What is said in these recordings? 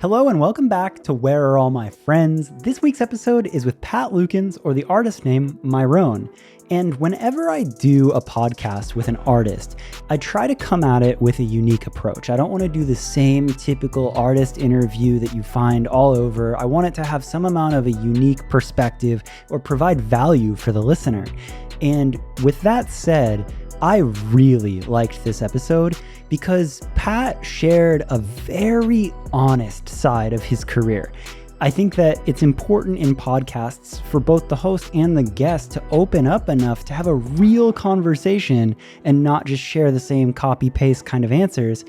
Hello and welcome back to Where Are All My Friends? This week's episode is with Pat Lukens, or the artist name Myrone. And whenever I do a podcast with an artist, I try to come at it with a unique approach. I don't want to do the same typical artist interview that you find all over. I want it to have some amount of a unique perspective or provide value for the listener. And with that said, I really liked this episode because Pat shared a very honest side of his career. I think that it's important in podcasts for both the host and the guest to open up enough to have a real conversation and not just share the same copy-paste kind of answers.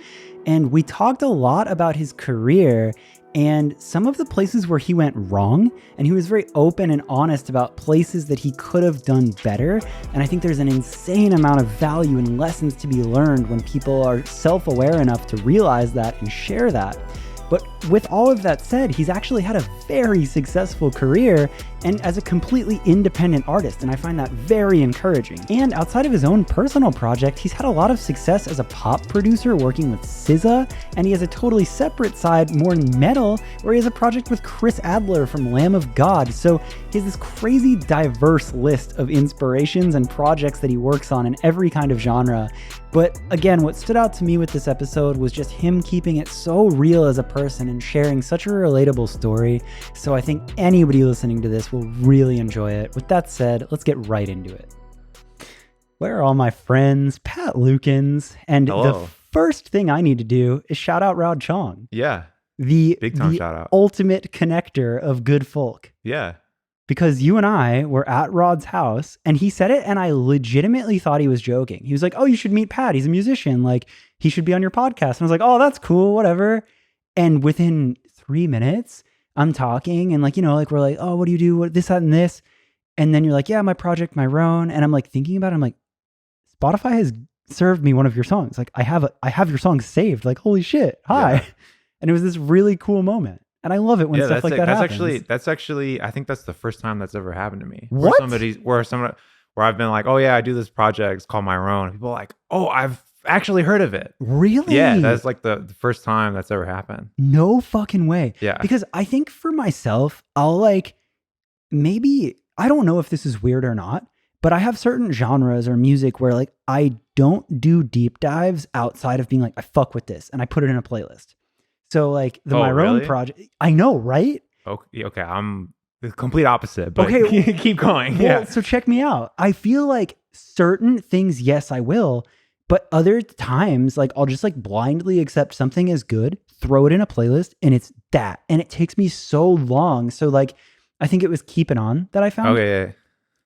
And we talked a lot about his career and some of the places where he went wrong, and he was very open and honest about places that he could have done better. And I think there's an insane amount of value and lessons to be learned when people are self-aware enough to realize that and share that. But with all of that said, he's actually had a very successful career and as a completely independent artist, and I find that very encouraging. And outside of his own personal project, he's had a lot of success as a pop producer working with SZA, and he has a totally separate side, more metal, where he has a project with Chris Adler from Lamb of God. So he has this crazy diverse list of inspirations and projects that he works on in every kind of genre. But again, what stood out to me with this episode was just him keeping it so real as a person and sharing such a relatable story. So I think anybody listening to this will really enjoy it. With that said, let's get right into it. Where are all my friends? Pat Lukens. And Hello. The first thing I need to do is shout out Rod Chong. Yeah. The Big time shout out. ultimate connector of good folk. Yeah. Because you and I were at Rod's house and he said it and I legitimately thought he was joking. He was like, oh, you should meet Pat. He's a musician. Like, he should be on your podcast. And I was like, oh, that's cool. Whatever. And within 3 minutes, I'm talking and we're like, oh, what do you do? What, this, that, and this. And then you're like, yeah, my project, Myrone. And I'm like thinking about it. I'm like, Spotify has served me one of your songs. Like I have your song saved. Like, holy shit. Hi. Yeah. And it was this really cool moment. And I love it when stuff like that happens. That's actually, I think that's the first time that's ever happened to me. What? Where I've been like, oh yeah, I do this project. It's called Myrone. People are like, oh, I've actually heard of it. Really? Yeah, that's like the first time that's ever happened. No fucking way. Yeah. Because I think for myself, I'll maybe, I don't know if this is weird or not, but I have certain genres or music where I don't do deep dives outside of being like, I fuck with this and I put it in a playlist. So the Myrone project, I know, right? Okay, I'm the complete opposite, but okay, keep going. Well, yeah. So check me out. I feel like certain things, yes, I will, but other times, I'll just blindly accept something as good, throw it in a playlist, and it's that. And it takes me so long. So I think it was Keep It On that I found. Okay. Yeah.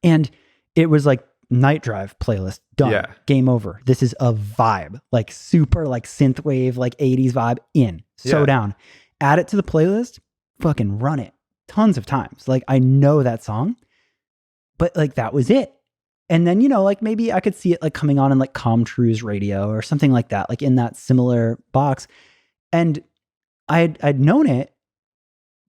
And it was Night Drive playlist, done. Yeah. Game over. This is a vibe, super synthwave, 80s vibe in. So down. Add it to the playlist, fucking run it tons of times. I know that song, but that was it. And then, maybe I could see it coming on in Comtrue's radio or something like that, in that similar box. And I'd known it,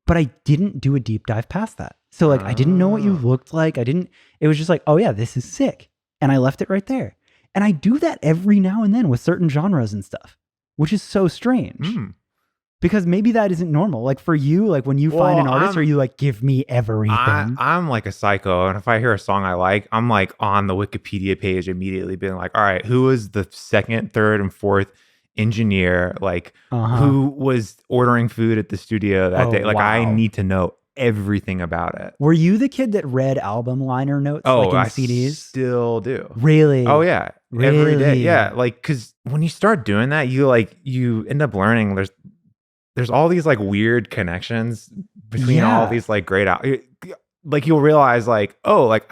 but I didn't do a deep dive past that. So I didn't know what you looked like. It was just oh yeah, this is sick. And I left it right there. And I do that every now and then with certain genres and stuff, which is so strange. Because maybe that isn't normal. For you, when you find an artist, are you give me everything? I'm like a psycho. And if I hear a song I like, I'm on the Wikipedia page immediately being like, all right, who is the second, third, and fourth engineer? Who was ordering food at the studio that day? Wow. I need to know everything about it. Were you the kid that read album liner notes in CDs? Still do. Really? Oh yeah. Really? Every day. Yeah. Because when you start doing that, you end up learning there's all these weird connections between all these great you'll realize I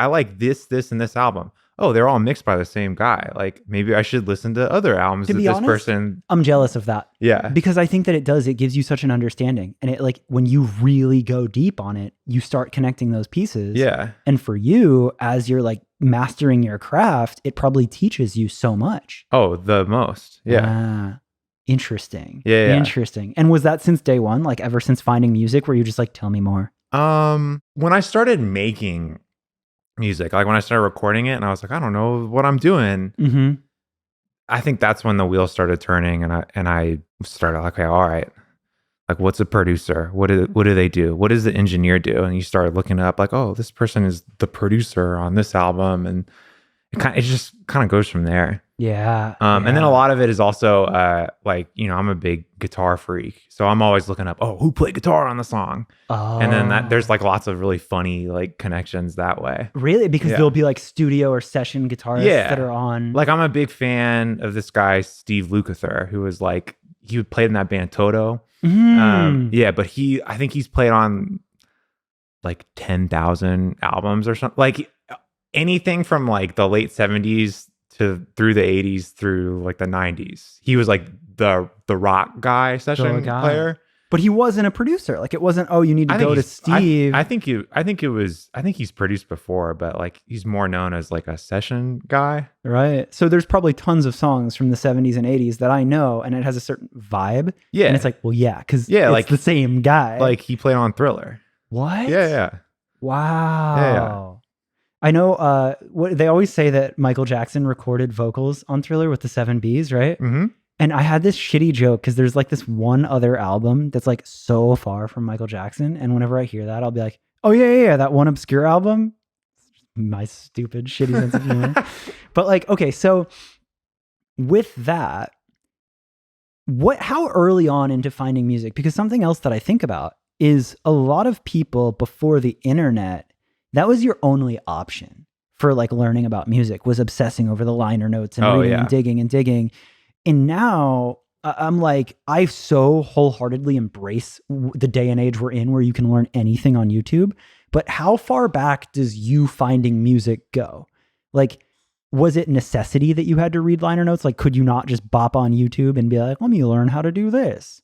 like this and this album. Oh, they're all mixed by the same guy. Maybe I should listen to other albums to that be this honest, person. I'm jealous of that. Yeah. Because I think that it gives you such an understanding. And it when you really go deep on it, you start connecting those pieces. Yeah. And for you, as you're mastering your craft, it probably teaches you so much. Oh, the most. Yeah. Interesting. Yeah. Interesting. And was that since day one? Ever since finding music where you just tell me more? When I started making music, when I started recording it and I was I don't know what I'm doing. Mm-hmm. I think that's when the wheels started turning and I started okay, all right. Like, what's a producer? What do they do? What does the engineer do? And you start looking up like, oh, this person is the producer on this album, and it just kind of goes from there. Yeah. And then a lot of it is also like, I'm a big guitar freak, so I'm always looking up, oh, who played guitar on the song? And then there's like lots of really funny like connections that way. Really? Because there'll be like studio or session guitarists that are on. Like, I'm a big fan of this guy Steve Lukather, who was like, he played in that band Toto. But I think he's played on like 10,000 albums or something. Like anything from like the late 70s to through the 80s through like the 90s. He was like the rock guy, session player. But he wasn't a producer. Like, it wasn't, oh, you need to go to Steve. I think he's produced before, but like he's more known as like a session guy. Right. So there's probably tons of songs from the 70s and 80s that I know, and it has a certain vibe. Yeah. And it's like, well, yeah, because it's like the same guy. Like, he played on Thriller. What? Yeah. Wow. Yeah. I know what they always say, that Michael Jackson recorded vocals on Thriller with the 7 Bs, right? Mm-hmm. And I had this shitty joke because there's like this one other album that's like so far from Michael Jackson. And whenever I hear that, I'll be like, oh, yeah, that one obscure album. My stupid, shitty sense of humor. But like, okay, so with that, how early on into finding music? Because something else that I think about is a lot of people before the internet, that was your only option for like learning about music, was obsessing over the liner notes and reading and digging. And now I'm like, I so wholeheartedly embrace the day and age we're in where you can learn anything on YouTube. But how far back does you finding music go? Like, was it necessity that you had to read liner notes? Like, could you not just bop on YouTube and be like, let me learn how to do this?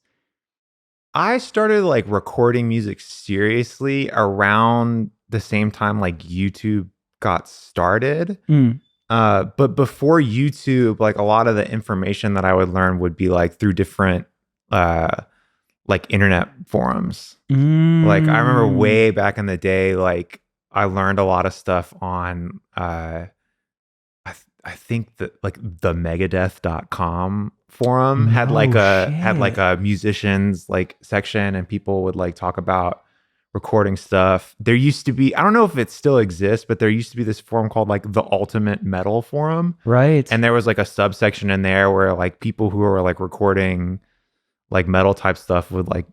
I started like recording music seriously around the same time like YouTube got started. But before YouTube, like a lot of the information that I would learn would be like through different like internet forums. Like, I remember way back in the day, like I learned a lot of stuff on I think that like the megadeth.com forum had like a musicians like section, and people would like talk about recording stuff. There used to be, I don't know if it still exists, but there used to be this forum called like the Ultimate Metal Forum. Right. And there was like a subsection in there where like people who were like recording like metal type stuff would like,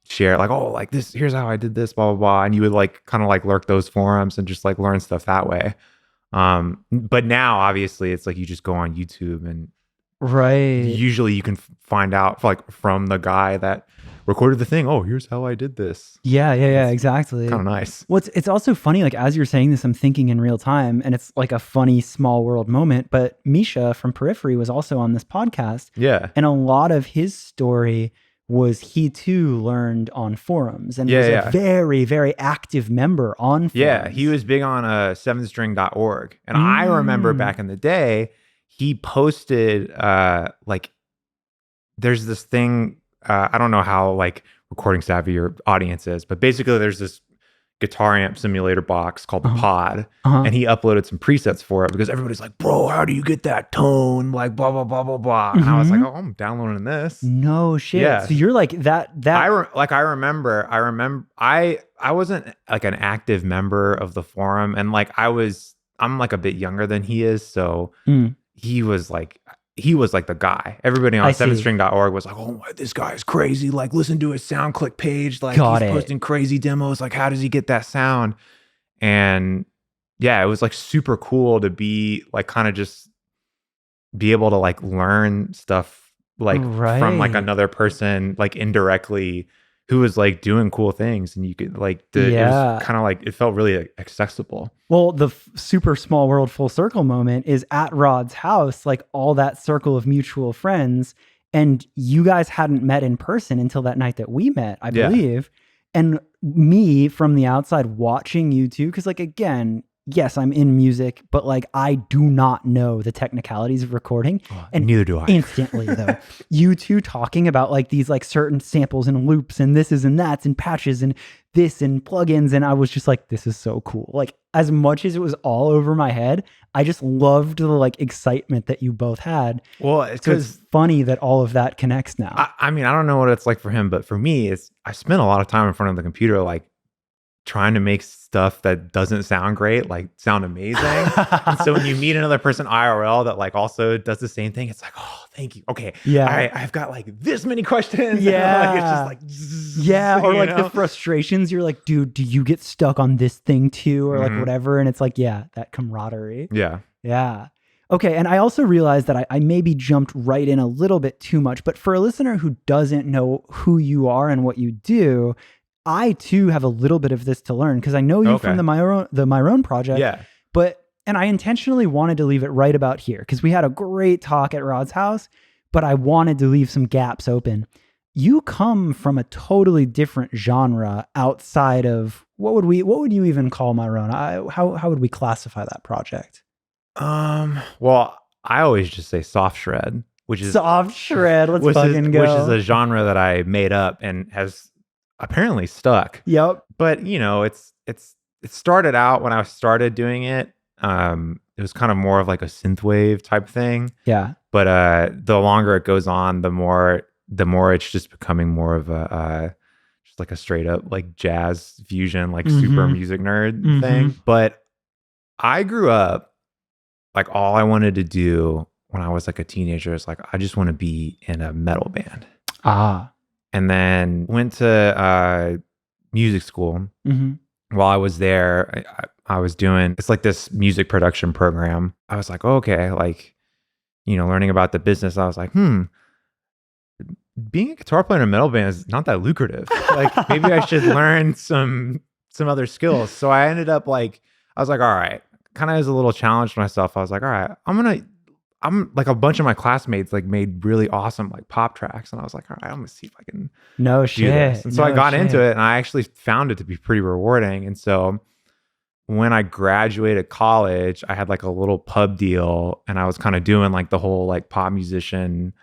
share like, oh, like this, here's how I did this, blah, blah, blah. And you would like kind of like lurk those forums and just like learn stuff that way. But now obviously it's like you just go on YouTube, and usually you can find out like from the guy that recorded the thing, oh, here's how I did this. Yeah, exactly. Kind of nice. Well, it's also funny, like as you're saying this, I'm thinking in real time, and it's like a funny small world moment, but Misha from Periphery was also on this podcast. Yeah. And a lot of his story was he too learned on forums, and was a very, very active member on forums. Yeah, he was big on 7string.org. And I remember back in the day, he posted like, there's this thing, I don't know how like recording savvy your audience is, but basically there's this guitar amp simulator box called the Pod, and he uploaded some presets for it because everybody's like, bro, how do you get that tone? Like blah, blah, blah, blah, blah. And I was like, oh, I'm downloading this. No shit. Yeah. So you're like that. I remember, I wasn't like an active member of the forum, and like I'm like a bit younger than he is. So he was like the guy. Everybody on 7string.org was like, oh my, this guy is crazy. Like, listen to his SoundClick page. Like, he's posting crazy demos. Like, how does he get that sound? And yeah, it was like super cool to be like, kind of just be able to like learn stuff like from like another person, like indirectly, who was like doing cool things, and you could like, it was kind of like, it felt really like, accessible. Well, the super small world full circle moment is at Rod's house, like all that circle of mutual friends, and you guys hadn't met in person until that night that we met, I believe. And me from the outside watching you two, because like, again, yes, I'm in music, but like I do not know the technicalities of recording. And neither do I. Instantly though, you two talking about like these like certain samples and loops and this is and that's and patches and this and plugins, and I was just like, this is so cool. Like as much as it was all over my head, I just loved the like excitement that you both had. Well, it's So it's funny that all of that connects now. I mean, I don't know what it's like for him, but for me, I spent a lot of time in front of the computer, like trying to make stuff that doesn't sound great, like sound amazing. And so when you meet another person IRL that like also does the same thing, it's like, oh, thank you. Okay. Yeah. I've got like this many questions. Yeah. Like, it's just like, zzz, yeah. Or like know? the frustrations. You're like, dude, do you get stuck on this thing too? Or like whatever. And it's like, yeah, that camaraderie. Yeah. Yeah. Okay. And I also realized that I maybe jumped right in a little bit too much, but for a listener who doesn't know who you are and what you do, I too have a little bit of this to learn because I know you from the Myrone project. Yeah. And I intentionally wanted to leave it right about here because we had a great talk at Rod's house, but I wanted to leave some gaps open. You come from a totally different genre outside of what would you even call Myrone? How would we classify that project? Well, I always just say soft shred, which is soft shred. Let's fucking go. Which is a genre that I made up and has apparently stuck. Yep. But you know, it started out when I started doing it. It was kind of more of like a synthwave type thing. Yeah. But the longer it goes on, the more it's just becoming more of a just like a straight up like jazz fusion, like super music nerd thing. But I grew up like all I wanted to do when I was like a teenager is like I just want to be in a metal band. And then went to music school. While I was there, I was doing, it's like this music production program. I was like, okay, like, you know, learning about the business. I was like, being a guitar player in a metal band is not that lucrative. Like maybe I should learn some other skills. So I ended up like, I was like, all right, kind of as a little challenge to myself. I was like, all right, I'm like a bunch of my classmates like made really awesome like pop tracks, and I was like, all right, I'm gonna see if I can do this. And so I got into it, and I actually found it to be pretty rewarding. And so when I graduated college, I had like a little pub deal, and I was kind of doing like the whole like pop musician,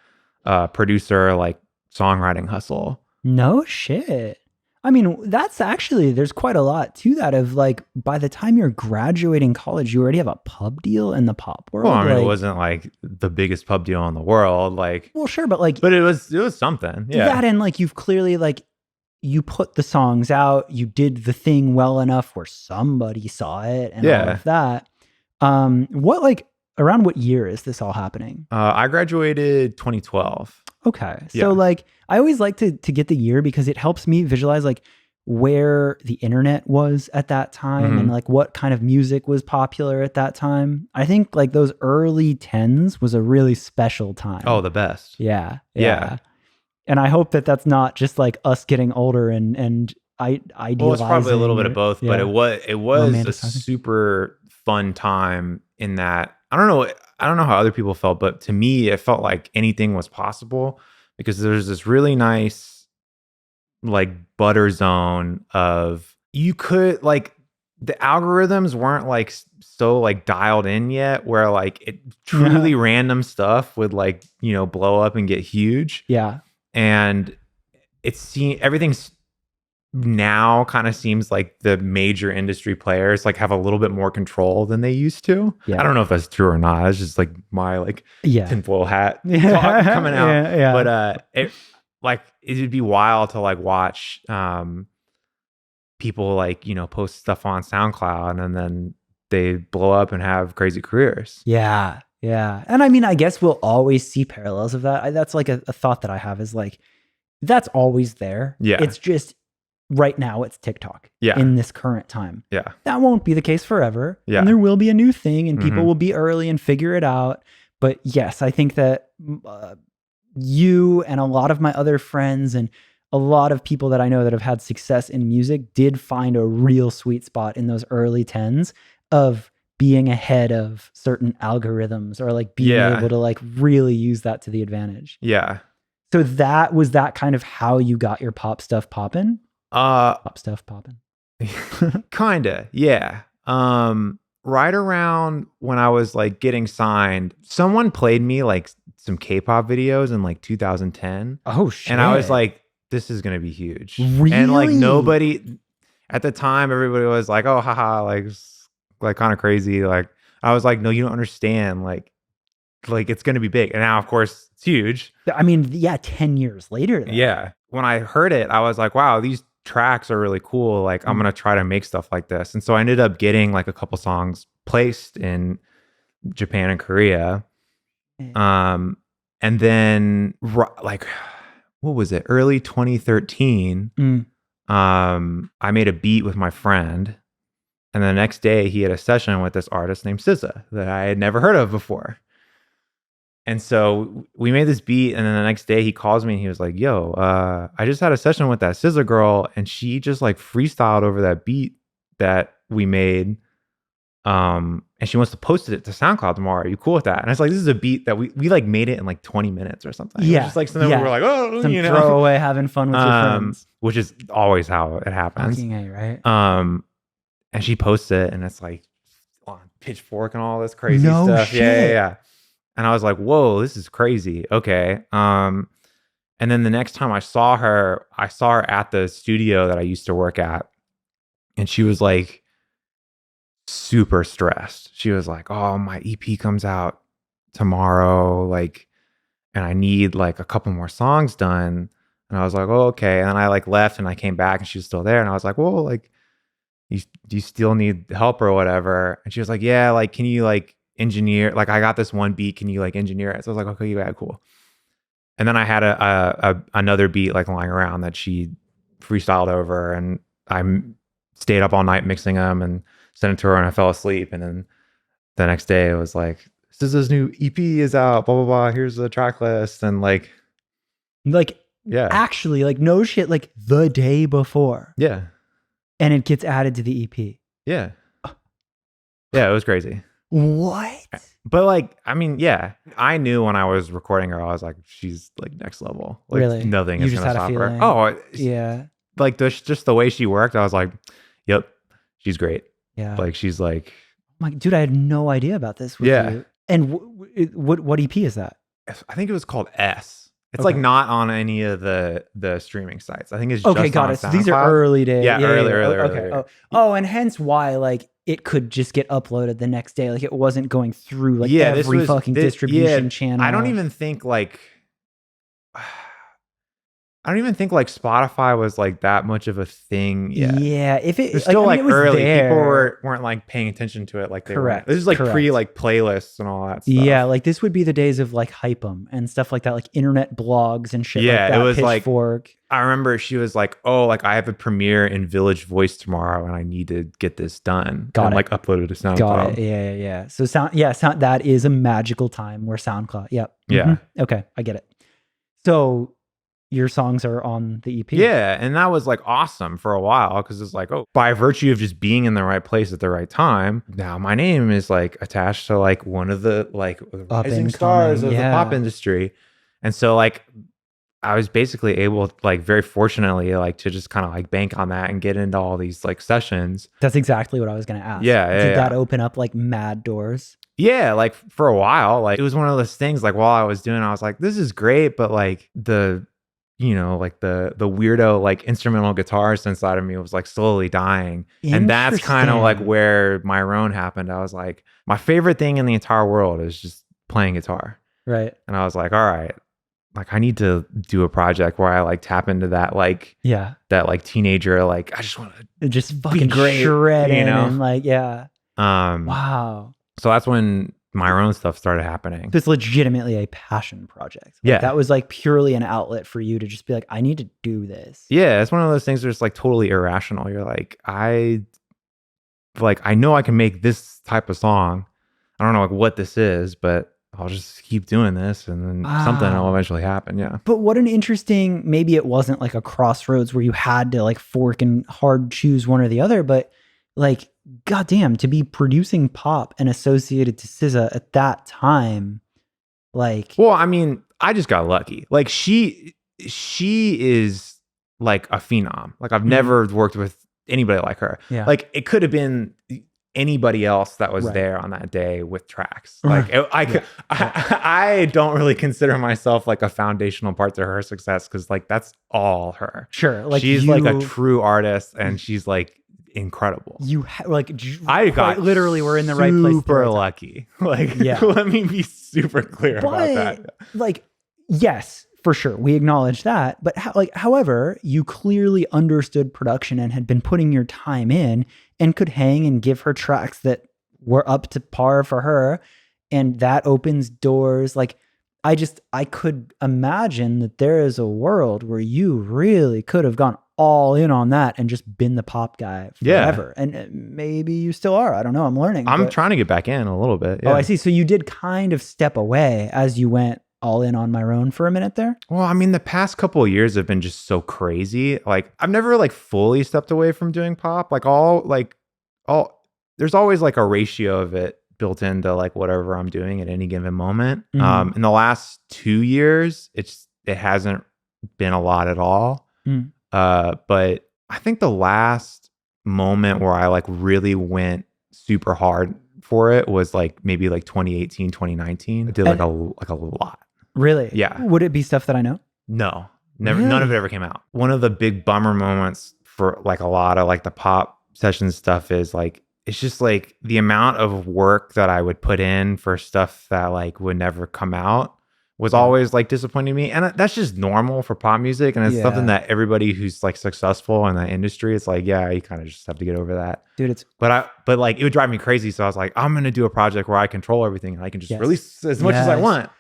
producer, like songwriting hustle. No shit. I mean, there's quite a lot to that of like, by the time you're graduating college, you already have a pub deal in the pop world. Well, I mean, it wasn't like the biggest pub deal in the world. Like, well, sure. But like, it was something. Yeah. That, and like, you've clearly like, you put the songs out, you did the thing well enough where somebody saw it and all of that. Around what year is this all happening? I graduated 2012. Okay. So like, I always like to get the year because it helps me visualize like where the internet was at that time and like what kind of music was popular at that time. I think like those early 10s was a really special time. Oh, the best. Yeah. And I hope that that's not just like us getting older and idealizing. Well, it's probably a little bit of both, but it was a super fun time in that I don't know how other people felt, but to me, it felt like anything was possible because there's this really nice like butter zone of you could like the algorithms weren't like so like dialed in yet where like it truly random stuff would like, you know, blow up and get huge. Yeah. And everything's now kind of seems like the major industry players like have a little bit more control than they used to. I don't know if that's true or not. It's just like my like tinfoil hat talk coming out. But it'd be wild to like watch people like, you know, post stuff on SoundCloud and then they blow up and have crazy careers. Yeah. And I mean, I guess we'll always see parallels of that. That's like a thought that I have is like, that's always there. Yeah. It's just right now it's TikTok in this current time. Yeah. That won't be the case forever. Yeah. And there will be a new thing and people will be early and figure it out. But yes, I think that you and a lot of my other friends and a lot of people that I know that have had success in music did find a real sweet spot in those early 10s of being ahead of certain algorithms or like being able to like really use that to the advantage. Yeah. So that kind of how you got your pop stuff popping? Pop stuff popping. Kinda, yeah. right around when I was like getting signed, someone played me like some K-pop videos in like 2010. Oh shit. And I was like, this is gonna be huge. Really? And like nobody at the time, everybody was like, oh haha, like kind of crazy. Like I was like, no, you don't understand. Like it's gonna be big. And now of course it's huge. I mean, yeah, 10 years later though. Yeah. When I heard it, I was like, wow, these tracks are really cool. Like I'm gonna try to make stuff like this. And so I ended up getting like a couple songs placed in Japan and Korea. And then like what was it? Early 2013. I made a beat with my friend. And the next day he had a session with this artist named SZA that I had never heard of before. And so we made this beat, and then the next day he calls me and he was like, yo, I just had a session with that SZA girl, and she just like freestyled over that beat that we made. And she wants to post it to SoundCloud tomorrow. Are you cool with that? And I was like, this is a beat that we like made it in like 20 minutes or something. Yeah. It was just like something we were like, oh, some throwaway, having fun with your friends. Which is always how it happens. Fucking A, right? And she posts it, and it's like on Pitchfork and all this crazy No stuff. shit. Yeah. And I was like, whoa, this is crazy. Okay. And then the next time I saw her at the studio that I used to work at. And she was like super stressed. She was like, oh, my EP comes out tomorrow. Like, and I need like a couple more songs done. And I was like, oh, okay. And then I like left and I came back and she was still there. And I was like, well, like, do you still need help or whatever? And she was like, yeah, like, can you like engineer, like I got this one beat, can you like engineer it? So I was like, okay, yeah, cool. And then I had another beat like lying around that she freestyled over, and I stayed up all night mixing them and sent it to her, and I fell asleep. And then the next day it was like, SZA's new EP is out, blah blah blah, here's the track list. And like yeah, actually, like no shit, like the day before, yeah, and it gets added to the EP. Yeah, it was crazy. What? But like, I mean, yeah, I knew when I was recording her, I was like, she's like next level. Like, really? Nothing You is just gonna had a stop her. feeling. Oh, yeah. Like just the way she worked, I was like, yep, she's great. Yeah. Like she's like, my dude, I had no idea about this. With yeah. You. And what EP is that? I think it was called S. It's okay. like not on any of the streaming sites. I think it's okay. Just got on it. So these are early days. Yeah, early. Okay. Oh, and hence why like it could just get uploaded the next day. Like it wasn't going through like every fucking distribution channel. I don't even think like Spotify was like that much of a thing yet. Yeah, if it was still like early, there. people weren't like paying attention to it like they correct. Were. This is like pre like playlists and all that stuff. Yeah, like this would be the days of like Hype 'em and stuff like that, like internet blogs and shit. Yeah, like that. It was Pitchfork. like I remember she was like, "Oh, like I have a premiere in Village Voice tomorrow, and I need to get this done." Got and it. Like upload it to SoundCloud. Got it. Yeah. So sound. That is a magical time where SoundCloud. Yep. Yeah. Mm-hmm. Okay, I get it. So your songs are on the EP. Yeah, and that was like awesome for a while because it's like, oh, by virtue of just being in the right place at the right time, now my name is like attached to like one of the like rising stars of the pop industry. And so like I was basically able, like very fortunately, like to just kind of like bank on that and get into all these like sessions. That's exactly what I was going to ask. Yeah. Did that open up like mad doors? Yeah, like for a while, like it was one of those things like while I was doing, I was like, this is great, but like the weirdo like instrumental guitarist inside of me was like slowly dying. And that's kind of like where Myrone happened. I was like, my favorite thing in the entire world is just playing guitar. Right. And I was like, all right, like I need to do a project where I like tap into that like that like teenager, like I just want to just fucking shred, you know, and like wow. So that's when Myrone stuff started happening. It's legitimately a passion project. Like, that was like purely an outlet for you to just be like, I need to do this. Yeah, it's one of those things that's like totally irrational. You're like, I know I can make this type of song. I don't know like what this is, but I'll just keep doing this and then something will eventually happen. Yeah. But what an interesting, maybe it wasn't like a crossroads where you had to like fork and hard choose one or the other, but like, goddamn, to be producing pop and associated to SZA at that time, like. Well, I mean, I just got lucky. Like she is like a phenom. Like I've never worked with anybody like her. Yeah. Like it could have been anybody else that was there on that day with tracks. Like I don't really consider myself like a foundational part to her success because like that's all her. Sure, like she's like a true artist and she's like incredible. I got literally we're in the right place. Super lucky. Like let me be super clear about that. Like yes, for sure, we acknowledge that. But however, you clearly understood production and had been putting your time in and could hang and give her tracks that were up to par for her. And that opens doors. Like, I could imagine that there is a world where you really could have gone all in on that and just been the pop guy forever. Yeah. And maybe you still are. I don't know. I'm learning. I'm trying to get back in a little bit. Yeah. Oh, I see. So you did kind of step away as you went all in on Myrone for a minute there? Well, I mean, the past couple of years have been just so crazy. Like, I've never like fully stepped away from doing pop. Like there's always like a ratio of it built into like whatever I'm doing at any given moment. In the last 2 years, it hasn't been a lot at all. But I think the last moment where I like really went super hard for it was like maybe like 2018, 2019. I did like a lot. Really? Yeah. Would it be stuff that I know? No, never. Really? None of it ever came out. One of the big bummer moments for like a lot of like the pop session stuff is like, it's just like the amount of work that I would put in for stuff that like would never come out was always like disappointing me. And that's just normal for pop music. And it's something that everybody who's like successful in that industry, it's like, yeah, you kind of just have to get over that. Dude, but like it would drive me crazy. So I was like, I'm going to do a project where I control everything and I can just release as much as I want.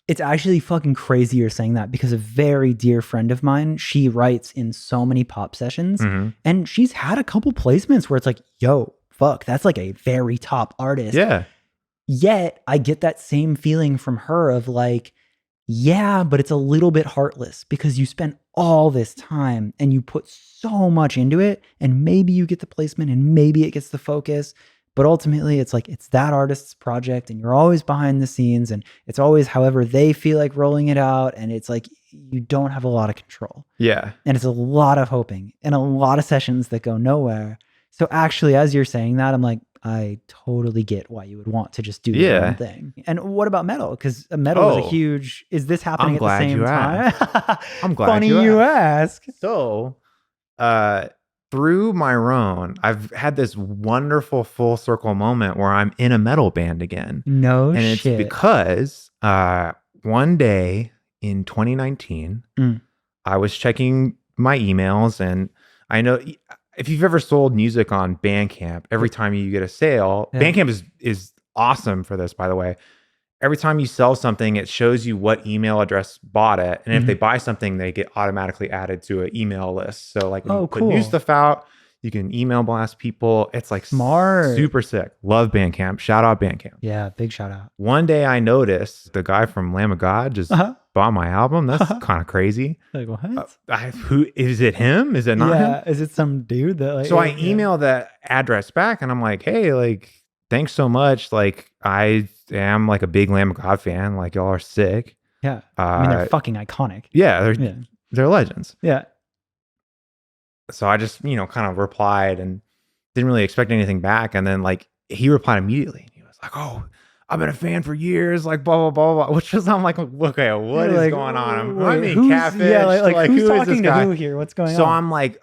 It's actually fucking crazy you're saying that because a very dear friend of mine, she writes in so many pop sessions and she's had a couple placements where it's like, yo, fuck, that's like a very top artist. Yeah. Yet I get that same feeling from her of like, yeah, but it's a little bit heartless because you spent all this time and you put so much into it and maybe you get the placement and maybe it gets the focus. But ultimately, it's like, it's that artist's project and you're always behind the scenes and it's always however they feel like rolling it out. And it's like, you don't have a lot of control. Yeah. And it's a lot of hoping and a lot of sessions that go nowhere. So actually, as you're saying that, I'm like, I totally get why you would want to just do your own thing. And what about metal? Because metal is a huge, is this happening at the same time? I'm glad Funny you ask. So, through Myrone, I've had this wonderful full circle moment where I'm in a metal band again. No and shit. It's because one day in 2019, I was checking my emails, and I know if you've ever sold music on Bandcamp, every time you get a sale, Bandcamp is awesome for this, by the way. Every time you sell something, it shows you what email address bought it. And if they buy something, they get automatically added to an email list. So like when you put new stuff out, you can email blast people. It's like smart. Super sick. Love Bandcamp. Shout out Bandcamp. Yeah, big shout out. One day I noticed the guy from Lamb of God just bought my album. That's kind of crazy. Like what? Who is it? Him? Is it not him? Yeah, is it some dude that like? So I emailed that address back, and I'm like, hey, like, thanks so much. Like, I am like a big Lamb of God fan. Like, y'all are sick. Yeah, I mean they're fucking iconic. Yeah, they're legends. Yeah. So I just kind of replied and didn't really expect anything back, and then like he replied immediately. He was like, oh, I've been a fan for years, like blah, blah, blah, blah. Which is, I'm like, okay, what is going on? I'm being catfished. Yeah, like who's who talking is this guy? To who here? What's going on? So I'm like,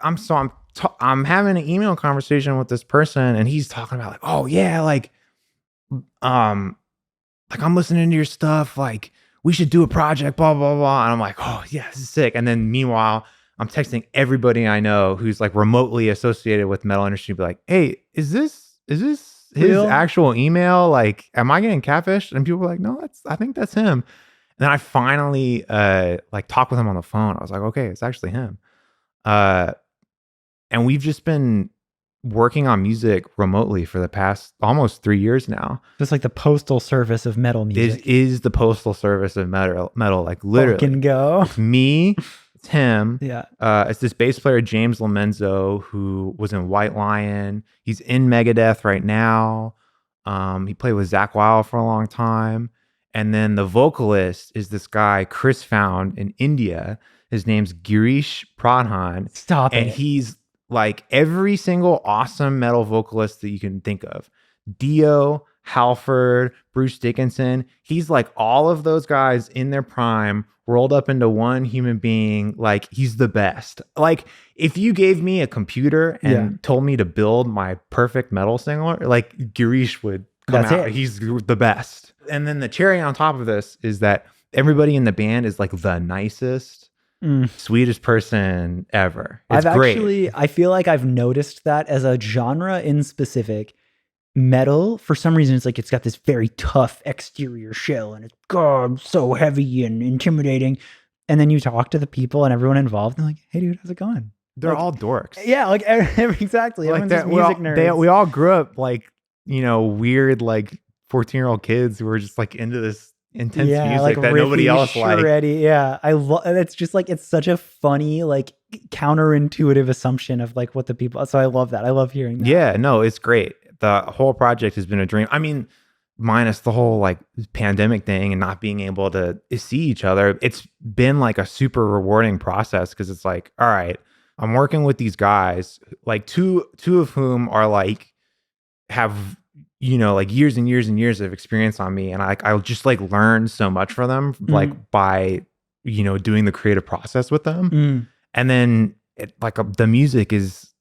I'm having an email conversation with this person, and he's talking about like, oh yeah, like I'm listening to your stuff. Like, we should do a project, blah, blah, blah. And I'm like, oh yeah, this is sick. And then meanwhile, I'm texting everybody I know who's like remotely associated with metal industry, be like, hey, is this his actual email? Like, am I getting catfished? And people were like, no, I think that's him. And then I finally like talked with him on the phone. I was like, okay, it's actually him. And we've just been working on music remotely for the past almost 3 years now. Just like the postal service of metal music. It is the postal service of metal, like literally. Fucking go. It's me. It's him. Yeah. It's this bass player, James Lomenzo, who was in White Lion. He's in Megadeth right now. He played with Zakk Wylde for a long time. And then the vocalist is this guy, Chris found in India. His name's Girish Pradhan. Stop it. And he's like every single awesome metal vocalist that you can think of. Dio, Halford, Bruce Dickinson. He's like all of those guys in their prime rolled up into one human being. Like he's the best. Like if you gave me a computer and told me to build my perfect metal singer, like Girish would come out. He's the best. And then the cherry on top of this is that everybody in the band is like the nicest, sweetest person ever. It's great. I feel like I've noticed that as a genre in specific. Metal, for some reason, it's like it's got this very tough exterior shell and it's so heavy and intimidating. And then you talk to the people and everyone involved, and they're like, "Hey, dude, how's it going?" They're like, all dorks. Yeah, like exactly. Like everyone's music nerds. We all grew up like weird like 14-year-old kids who were just like into this intense music like that nobody else liked. Yeah, I love. It's just like it's such a funny like counterintuitive assumption of like what the people. So I love that. I love hearing that. Yeah, no, it's great. The whole project has been a dream. I mean, minus the whole like pandemic thing and not being able to see each other, it's been like a super rewarding process because it's like, all right, I'm working with these guys, like two of whom are like have like years and years and years of experience on me, and I'll just like learn so much from them, like by doing the creative process with them, and then the music is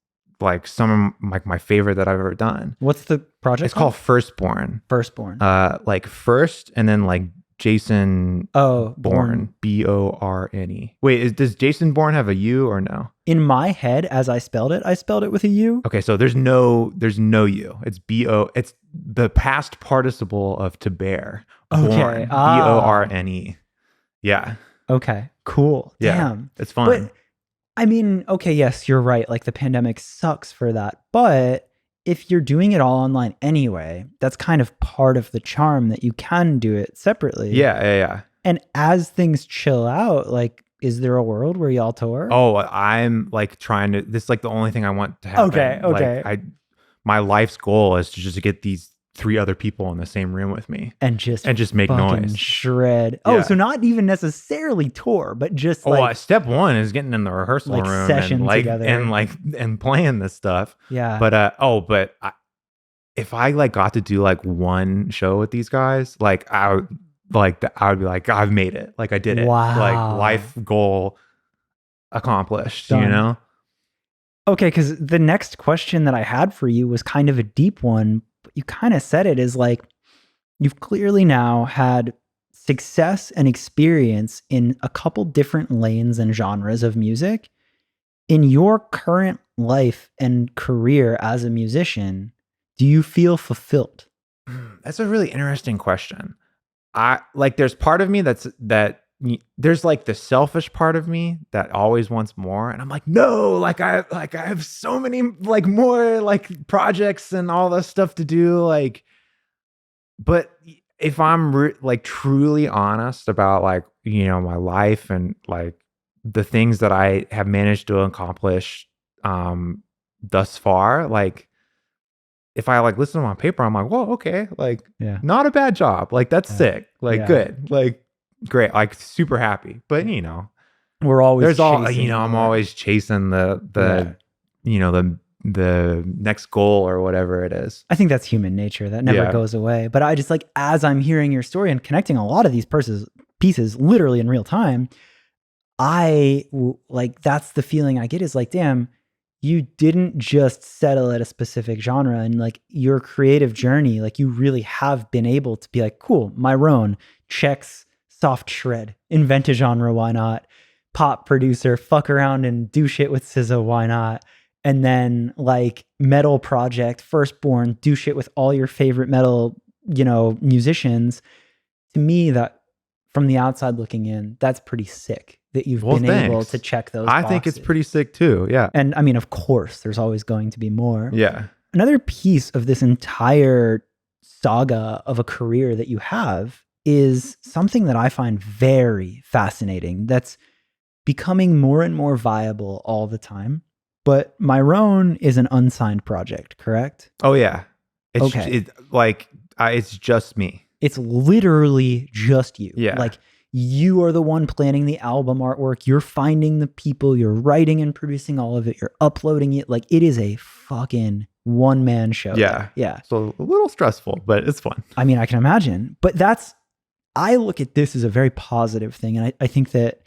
like some of like my favorite that I've ever done. What's the project? It's called Firstborn. Like first and then like Jason Borne. Borne. Wait, does Jason Borne have a U or no? In my head, as I spelled it with a U. Okay, so there's no U. It's B-O. It's the past participle of to bear. Okay. Borne. Yeah. Okay, cool. Yeah, damn. It's fun. But I mean, okay, yes, you're right. Like the pandemic sucks for that. But if you're doing it all online anyway, that's kind of part of the charm that you can do it separately. Yeah. And as things chill out, like, is there a world where y'all tour? Oh, I'm like trying to, this is like the only thing I want to happen. Okay. Like, my life's goal is to just get these 3 other people in the same room with me and just make noise, shred. Oh, so not even necessarily tour, but just like step 1 is getting in the rehearsal room session and like together and playing this stuff. Yeah. But if I like got to do like one show with these guys, like I would be like, I've made it. Like I did it. Wow. Like life goal accomplished. Done. Okay, because the next question that I had for you was kind of a deep one. You kind of said it is like, you've clearly now had success and experience in a couple different lanes and genres of music. In your current life and career as a musician, do you feel fulfilled? That's a really interesting question. There's part of me there's like the selfish part of me that always wants more, and I'm like, no, I have so many like more like projects and all this stuff to do, like. But if I'm truly honest about like my life and like the things that I have managed to accomplish thus far, like if I like listen to my paper, I'm like, whoa, okay, like not a bad job, like that's sick, like good, like. Great, like super happy, but we're always I'm always chasing the next goal or whatever it is. I think that's human nature that never goes away. But I just like, as I'm hearing your story and connecting a lot of these pieces literally in real time, that's the feeling I get is like, damn, you didn't just settle at a specific genre, and like your creative journey, like you really have been able to be like, cool, Myrone checks soft shred, invent a genre, why not? Pop producer, fuck around and do shit with SZA, why not? And then like metal project, Firstborn, do shit with all your favorite metal, musicians. To me, that from the outside looking in, that's pretty sick that you've been able to check those boxes. I think it's pretty sick too, yeah. And I mean, of course, there's always going to be more. Yeah. Another piece of this entire saga of a career that you have is something that I find very fascinating that's becoming more and more viable all the time. But Myrone is an unsigned project, correct? Oh, yeah. Okay. It's just me. It's literally just you. Yeah. Like you are the one planning the album artwork. You're finding the people. You're writing and producing all of it. You're uploading it. Like it is a fucking one-man show. Yeah. Yeah. So a little stressful, but it's fun. I mean, I can imagine. But I look at this as a very positive thing. And I think that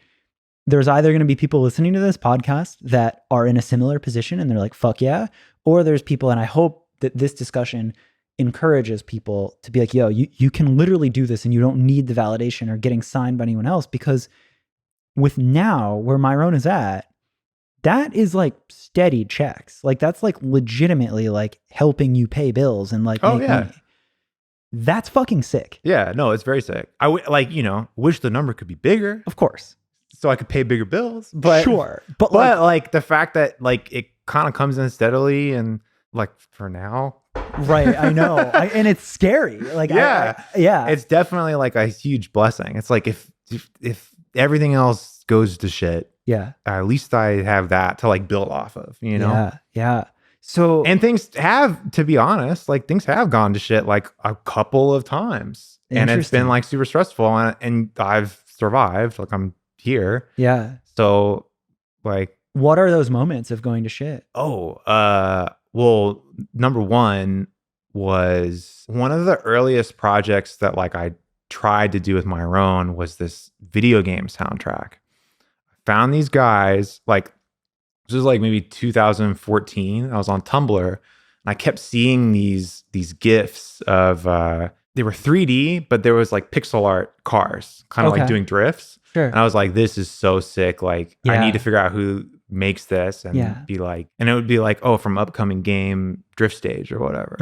there's either going to be people listening to this podcast that are in a similar position and they're like, fuck yeah. Or there's people, and I hope that this discussion encourages people to be like, yo, you can literally do this and you don't need the validation or getting signed by anyone else, because with now where Myrone is at, that is like steady checks. Like that's like legitimately like helping you pay bills and like make money. That's fucking sick. Yeah, no, it's very sick. I wish the number could be bigger. Of course. So I could pay bigger bills. But sure. But like the fact that like it kind of comes in steadily and like for now. Right. I know. And it's scary. Like, yeah. Yeah. It's definitely like a huge blessing. It's like if everything else goes to shit, yeah, at least I have that to like build off of, you know? Yeah. Yeah. So, and things have, to be honest, like things have gone to shit like a couple of times, and it's been like super stressful, and I've survived. Like I'm here. Yeah. So like, what are those moments of going to shit? Well, number one was one of the earliest projects that like I tried to do with Myrone was this video game soundtrack. I found these guys, like this was like maybe 2014. I was on Tumblr and I kept seeing these GIFs of they were 3D, but there was like pixel art cars, kind of like doing drifts. Sure. And I was like, this is so sick. Like I need to figure out who makes this and be like, and it would be like, oh, from upcoming game Drift Stage or whatever.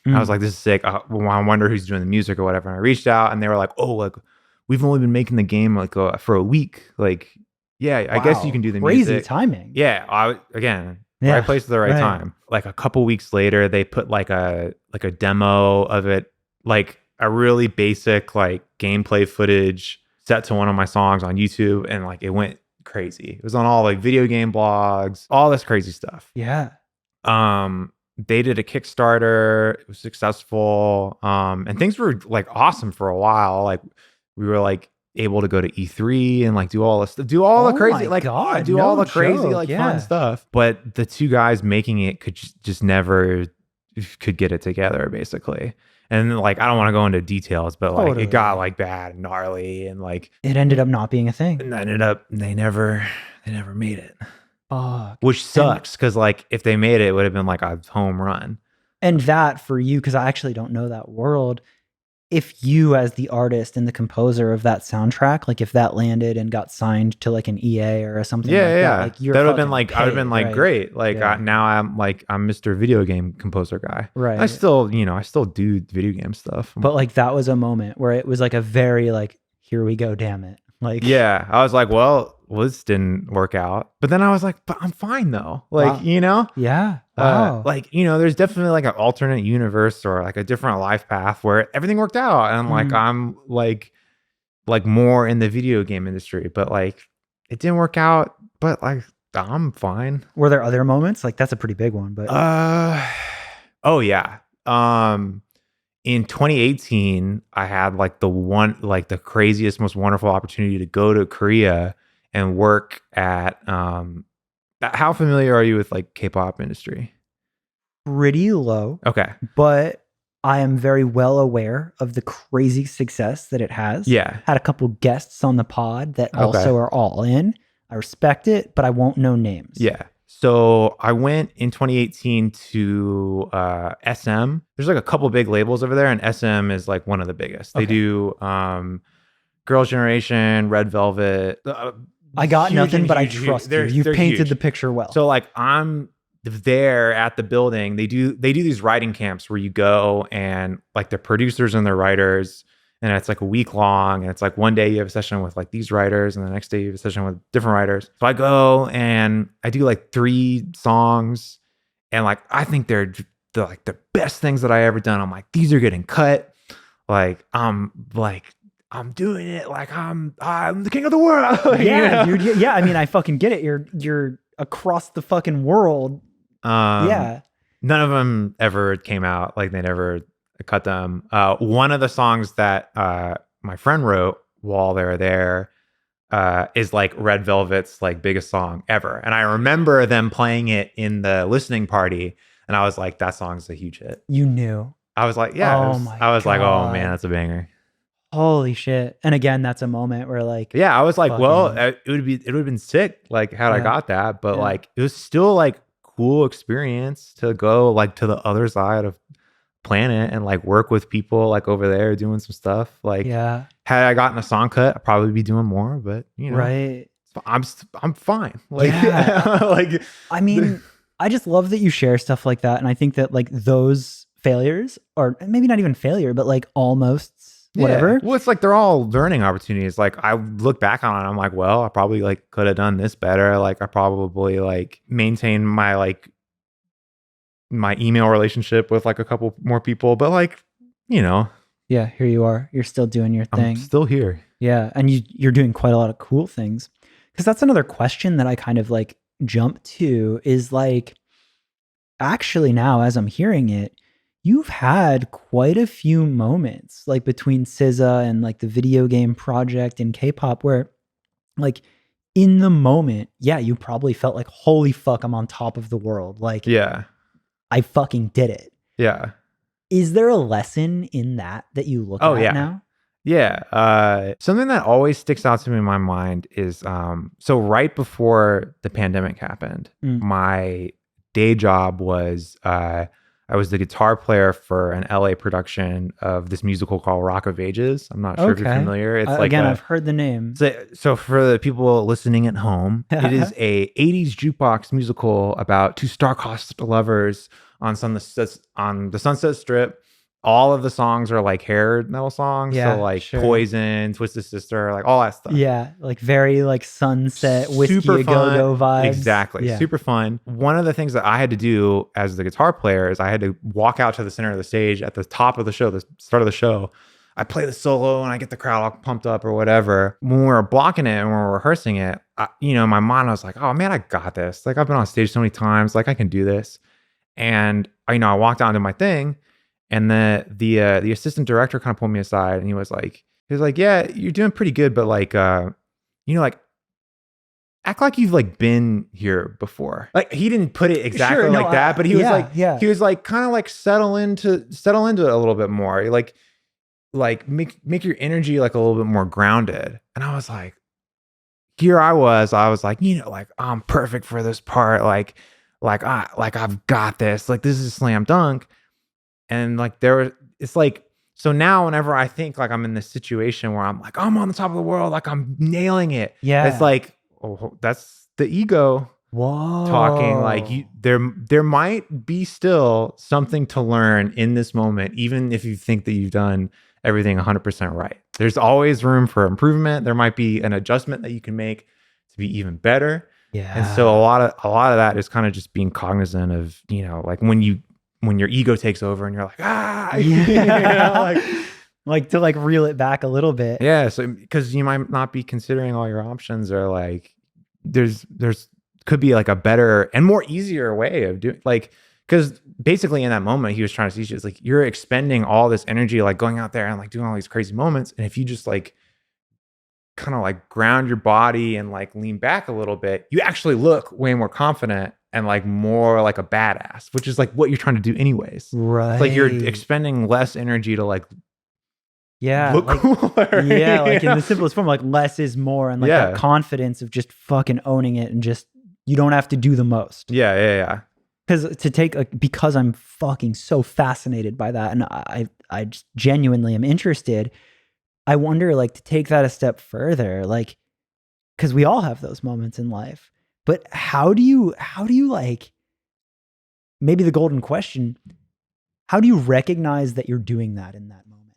I was like, this is sick. I wonder who's doing the music or whatever. And I reached out and they were like, oh, like we've only been making the game like for a week. Like, yeah, I guess you can do the music. Crazy timing. Yeah. Right place at the right time. Like a couple weeks later, they put like a demo of it, like a really basic like gameplay footage set to one of my songs on YouTube, and like it went crazy. It was on all like video game blogs, all this crazy stuff. Yeah. They did a Kickstarter. It was successful. And things were like awesome for a while. Like we were like able to go to E3 and like do all this stuff, do all the crazy, like do all the crazy, like fun stuff. But the two guys making it could just never could get it together, basically. And like, I don't want to go into details, but like it got like bad and gnarly, and like it ended up not being a thing. And they never made it. Fuck. Which sucks, because like if they made it, it would have been like a home run. And that for you, because I actually don't know that world, if you as the artist and the composer of that soundtrack, like if that landed and got signed to like an EA or something that, like that would have been like, I would have been like, great. Like now I'm Mr. Video Game Composer guy. Right. I still do video game stuff. But like that was a moment where it was like a very like, here we go, damn it. Like, yeah, I was like, well, this didn't work out. But then I was like, but I'm fine though. Like, you know? Yeah. Wow. Like, you know, there's definitely like an alternate universe or like a different life path where everything worked out. And like, I'm like more in the video game industry, but like it didn't work out, but like, I'm fine. Were there other moments? Like that's a pretty big one, but. Oh yeah. In 2018, I had like the craziest, most wonderful opportunity to go to Korea and work at, how familiar are you with like K-pop industry? Pretty low. Okay. But I am very well aware of the crazy success that it has. Yeah. Had a couple guests on the pod that also are all in. I respect it, but I won't know names. Yeah. So I went in 2018 to SM. There's like a couple big labels over there, and SM is like one of the biggest. They do Girls' Generation, Red Velvet. I got nothing, but I trust you. You've painted huge. The picture well. So like I'm there at the building. They do these writing camps where you go and like the producers and the writers, and it's like a week long, and it's like one day you have a session with like these writers, and the next day you have a session with different writers. So I go and I do like 3 songs, and like I think they're like the best things that I ever done. I'm like, these are getting cut. Like I'm doing it. Like I'm the king of the world. Yeah, you know? Dude. Yeah, I mean, I fucking get it. You're across the fucking world. Yeah. None of them ever came out. Like they never cut them. One of the songs that my friend wrote while they were there is like Red Velvet's like biggest song ever, and I remember them playing it in the listening party. And I was like, that song's a huge hit. You knew. I was like, yeah. Oh my I was like, oh man, God. that's a banger. Holy shit. And again, that's a moment where like, Yeah, I was like, well, fucking- it would have been sick, like had I Yeah. got that, but Yeah. like it was still like cool experience to go like to the other side of planet and like work with people like over there doing some stuff. Like, yeah. had I gotten a song cut, I'd probably be doing more. But you know, Right. I'm fine. Like, Yeah. like I mean, I just love that you share stuff like that. And I think that like those failures, or maybe not even failure, but like almost whatever. Yeah. Well, it's like they're all learning opportunities. Like I look back on it, I'm like, well, I probably like could have done this better. Like I probably like maintained my like my email relationship with like a couple more people, but like, you know, Yeah, here you are. You're still doing your thing. I'm still here. Yeah, and you're doing quite a lot of cool things. Because that's another question that I kind of like jump to is like, actually now as I'm hearing it, you've had quite a few moments like between SZA and like the video game project and K-pop where like in the moment, yeah, you probably felt like, holy fuck, I'm on top of the world. Like, Yeah. I fucking did it. Yeah. Is there a lesson in that you look Oh, at yeah. now? Yeah. Something that always sticks out to me in my mind is so right before the pandemic happened, my day job was I was the guitar player for an LA production of this musical called Rock of Ages. I'm not sure if you're familiar. It's like again, I've heard the name. So for the people listening at home, it is a 80s jukebox musical about two star-crossed lovers on the Sunset Strip. All of the songs are like hair metal songs. Yeah, so like sure. Poison, Twisted Sister, like all that stuff. Yeah, like very like sunset whiskey Super a go-go vibes. Exactly. Yeah. Super fun. One of the things that I had to do as the guitar player is I had to walk out to the center of the stage at the top of the show, the start of the show. I play the solo and I get the crowd all pumped up or whatever. When we were blocking it and we were rehearsing it, in my mind, I was like, oh man, I got this. Like I've been on stage so many times, like I can do this. And I walked onto my thing. And the assistant director kind of pulled me aside and he was like, yeah, you're doing pretty good, but like, like act like you've like been here before. Like he didn't put it exactly like that, but he was he was like kind of like settle into it a little bit more. Like make your energy like a little bit more grounded. And I was like, I was like, like I'm perfect for this part. Like I've got this. Like this is a slam dunk. And like it's like, so now whenever I think like I'm in this situation where I'm like, I'm on the top of the world, like I'm nailing it. Yeah. It's like, oh, that's the ego talking. Like there might be still something to learn in this moment, even if you think that you've done everything 100% right. There's always room for improvement. There might be an adjustment that you can make to be even better. Yeah. And so a lot of that is kind of just being cognizant of, like when your ego takes over and you're like, like to like reel it back a little bit. Yeah. So, because you might not be considering all your options, or like there's could be like a better and more easier way of doing, like, because basically in that moment he was trying to teach you, it's like you're expending all this energy, like going out there and like doing all these crazy moments. And if you just like kind of like ground your body and like lean back a little bit, you actually look way more confident and like more like a badass, which is like what you're trying to do anyways. Right. It's like you're expending less energy to like look cooler. Yeah, like in the simplest form, like less is more, and like that confidence of just fucking owning it and just you don't have to do the most. Yeah. Because I'm fucking so fascinated by that, and I just genuinely am interested. I wonder, like, to take that a step further, like, because we all have those moments in life. But how do you like, maybe the golden question, how do you recognize that you're doing that in that moment?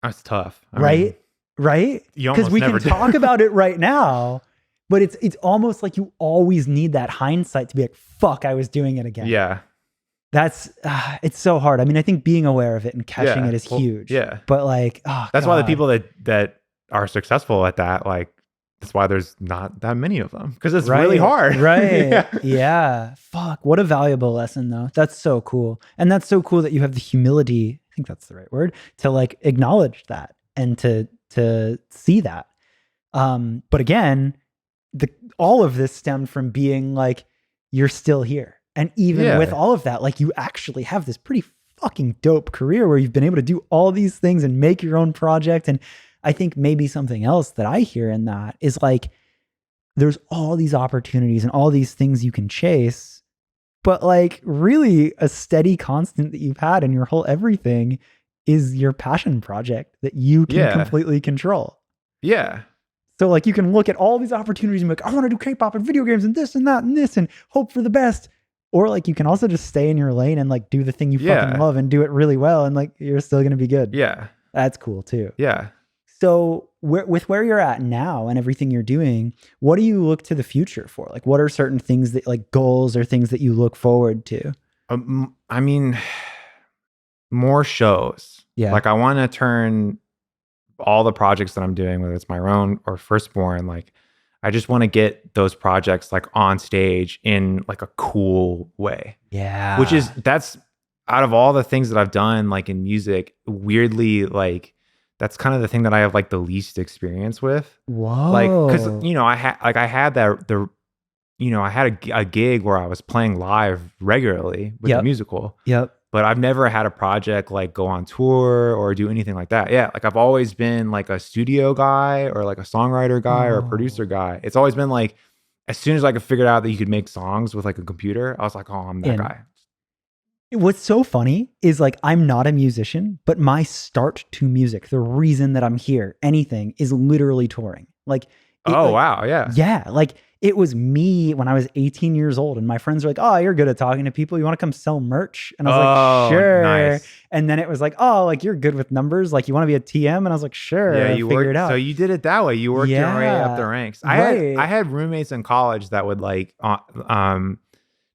That's tough. Right? Because we can talk about it right now, but it's almost like you always need that hindsight to be like, fuck, I was doing it again. Yeah. That's, it's so hard. I mean, I think being aware of it and catching it is huge. Yeah. But like, that's why the people that are successful at that, like, that's why there's not that many of them, because it's really hard. Right. Yeah. Fuck. What a valuable lesson, though. That's so cool. And that's so cool that you have the humility, I think that's the right word, to like acknowledge that and to see that. But again, all of this stemmed from being like, you're still here. And even with all of that, like you actually have this pretty fucking dope career where you've been able to do all these things and make your own project. And I think maybe something else that I hear in that is like, there's all these opportunities and all these things you can chase, but like really a steady constant that you've had in your whole everything is your passion project that you can completely control. Yeah. So like you can look at all these opportunities and be like, I want to do K-pop and video games and this and that and this and hope for the best. Or like you can also just stay in your lane and like do the thing you fucking love and do it really well. And like you're still going to be good. Yeah. That's cool too. Yeah. So with where you're at now and everything you're doing, what do you look to the future for? Like what are certain things that like goals or things that you look forward to? I mean, more shows. Yeah. Like I want to turn all the projects that I'm doing, whether it's Myrone or Firstborn, like I just want to get those projects like on stage in like a cool way. Yeah. That's out of all the things that I've done, like in music, weirdly, like that's kind of the thing that I have like the least experience with. Whoa. Like, cause you know, I had a gig where I was playing live regularly with the musical. Yep. But I've never had a project like go on tour or do anything like that. Yeah. Like I've always been like a studio guy or like a songwriter guy or a producer guy. It's always been like, as soon as I could figure out that you could make songs with like a computer, I was like, oh, I'm that guy. What's so funny is like, I'm not a musician, but my start to music, the reason that I'm here, anything is literally touring. Like, wow. Yeah. Yeah. Like it was me when I was 18 years old and my friends were like, oh, you're good at talking to people. You want to come sell merch? And I was like, sure. Nice. And then it was like, oh, like you're good with numbers. Like you want to be a TM? And I was like, sure. Yeah, you figured it out. So you did it that way. You worked your way up the ranks. I had roommates in college that would like,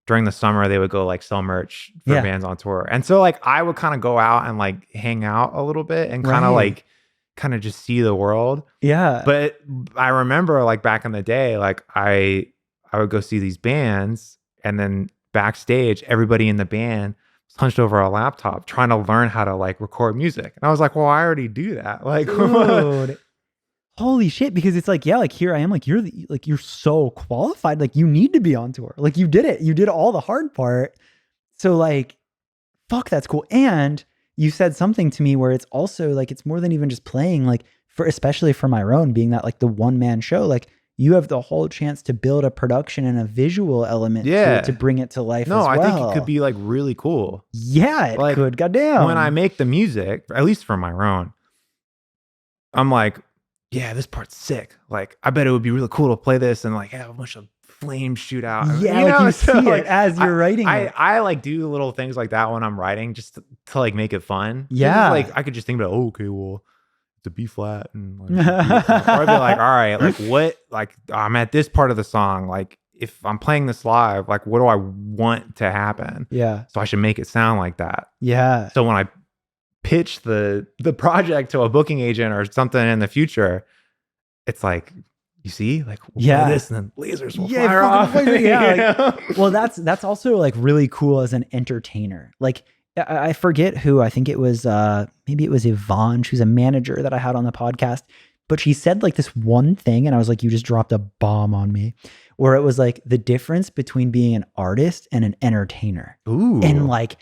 during the summer, they would go like sell merch for bands on tour. And so like, I would kind of go out and like hang out a little bit and kind of just see the world. Yeah. But I remember like back in the day, like I would go see these bands and then backstage, everybody in the band was hunched over a laptop trying to learn how to like record music. And I was like, well, I already do that. Like, dude, holy shit. Because it's like, yeah, like here I am, like you're so qualified. Like you need to be on tour. Like you did it. You did all the hard part. So like, fuck, that's cool. And you said something to me where it's also like, it's more than even just playing, like especially for Myrone being that like the one-man show, like you have the whole chance to build a production and a visual element to bring it to life as well. I think it could be like really cool. Yeah, it could. Goddamn. When I make the music, at least for Myrone, I'm like, yeah, this part's sick. Like, I bet it would be really cool to play this and like have a bunch of flames shoot out. Yeah, you know? You see like, it as you're writing it. I like do little things like that when I'm writing just to like make it fun. Yeah. Like I could just think about, oh, okay, well, it's a B flat and like, or I'd be like, all right, like what, like I'm at this part of the song. Like if I'm playing this live, like what do I want to happen? Yeah. So I should make it sound like that. Yeah. So when I pitch the project to a booking agent or something in the future, it's like, you see, like we'll play this and then lasers will fire off. Well, that's also like really cool as an entertainer. Like I forget who, I think it was maybe it was Yvonne. She was a manager that I had on the podcast, but she said like this one thing and I was like, you just dropped a bomb on me, where it was like the difference between being an artist and an entertainer. Ooh. And like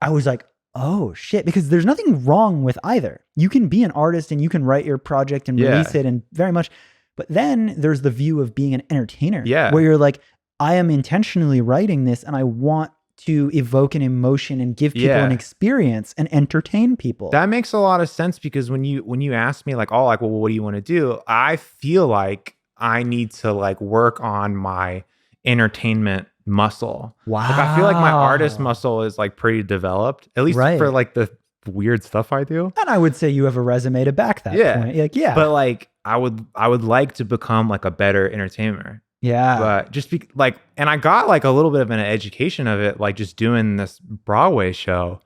I was like, oh shit, because there's nothing wrong with either. You can be an artist and you can write your project and release it and very much. But then there's the view of being an entertainer, where you're like, I am intentionally writing this and I want to evoke an emotion and give people an experience and entertain people. That makes a lot of sense, because when you ask me like, oh, like, well, what do you want to do? I feel like I need to like work on my entertainment muscle. Wow. Like I feel like my artist muscle is like pretty developed, at least for like the weird stuff I do. And I would say you have a resume to back that point. Like, but like I would like to become like a better entertainer. Yeah. But just be like, and I got like a little bit of an education of it, like just doing this Broadway show.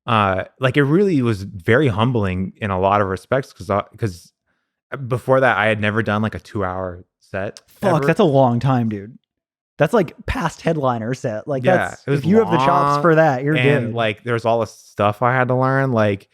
Like it really was very humbling in a lot of respects, because before that I had never done like a 2-hour set. Fuck, that's a long time, dude. That's like past headliner set. Like that's, if you have the chops for that, you're good. And like there's all the stuff I had to learn. Like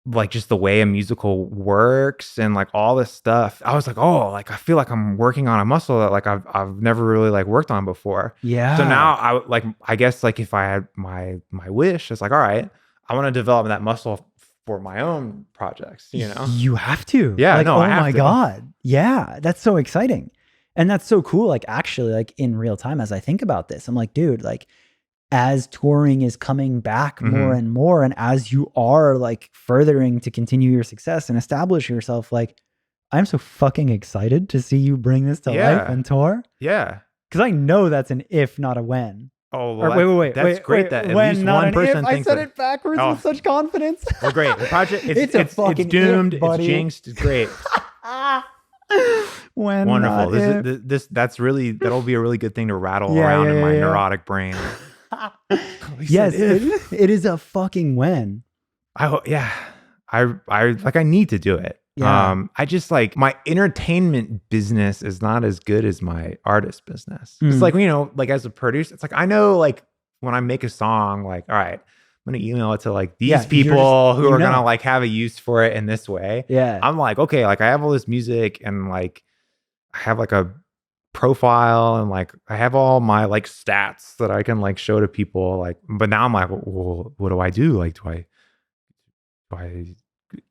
like just the way a musical works and like all this stuff. I was like, oh, like I feel like I'm working on a muscle that like I've never really like worked on before. Yeah. So now I guess like if I had my wish, it's like, all right, I want to develop that muscle for my own projects, you know? You have to. Yeah, Like, no, oh I have my to. God. Yeah. That's so exciting. And that's so cool. Like, actually, like in real time, as I think about this, I'm like, dude, like, as touring is coming back more and more, and as you are like furthering to continue your success and establish yourself, like, I'm so fucking excited to see you bring this to life and tour. Yeah. Because I know that's an if, not a when. Oh, well, Wait. That's great that at when, least not one an person if. thinks I said that. it backwards Oh. with such confidence. Well, great. The project, it's fucking doomed. if, buddy. It's jinxed. It's great. When, Wonderful. not if. That'll be a really good thing to rattle around in my neurotic brain. Yes, it is a fucking when. I need to do it. Yeah. I just like my entertainment business is not as good as my artist business. It's like, you know, like as a producer, it's like, I know like when I make a song, like, all right, I'm going to email it to like these people who are going to like have a use for it in this way. Yeah. I'm like, okay, like I have all this music and like I have like a profile and like I have all my like stats that I can like show to people, like, but now I'm like, well, what do I do? Like, do I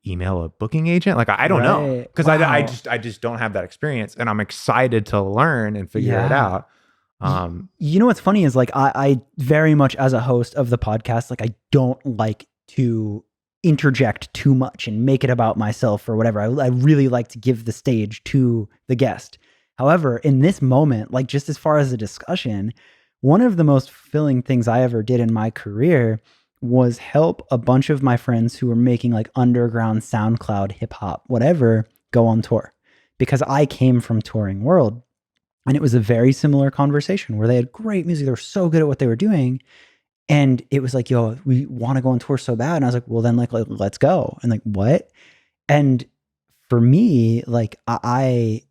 email a booking agent? Like, I don't know, because I just don't have that experience, and I'm excited to learn and figure it out. You know what's funny is like I very much, as a host of the podcast, like I don't like to interject too much and make it about myself or whatever. I really like to give the stage to the guest. However, in this moment, like just as far as a discussion, one of the most fulfilling things I ever did in my career was help a bunch of my friends who were making like underground SoundCloud, hip hop, whatever, go on tour, because I came from touring world. And it was a very similar conversation where they had great music. They were so good at what they were doing. And it was like, yo, we want to go on tour so bad. And I was like, well, then like let's go. And like, what? And for me, like I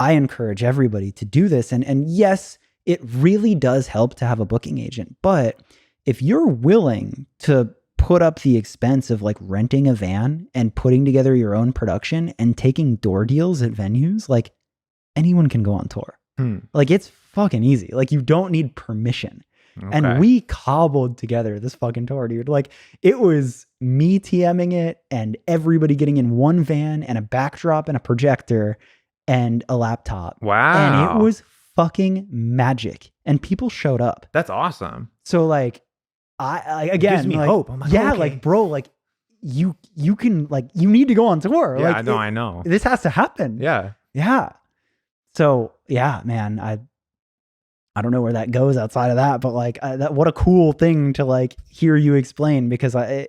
encourage everybody to do this. And yes, it really does help to have a booking agent. But if you're willing to put up the expense of like renting a van and putting together your own production and taking door deals at venues, like anyone can go on tour. Like it's fucking easy. Like you don't need permission. Okay. And we cobbled together this fucking tour, dude. Like it was me TMing it and everybody getting in one van and a backdrop and a projector and a laptop. Wow. And it was fucking magic. And people showed up. That's awesome. So like, I again, it gives me like, hope. I'm like, yeah, okay. Like bro, like you can, like, you need to go on tour. Yeah, like, I know. This has to happen. Yeah. Yeah. So yeah, man, I don't know where that goes outside of that, but like what a cool thing to like hear you explain, because I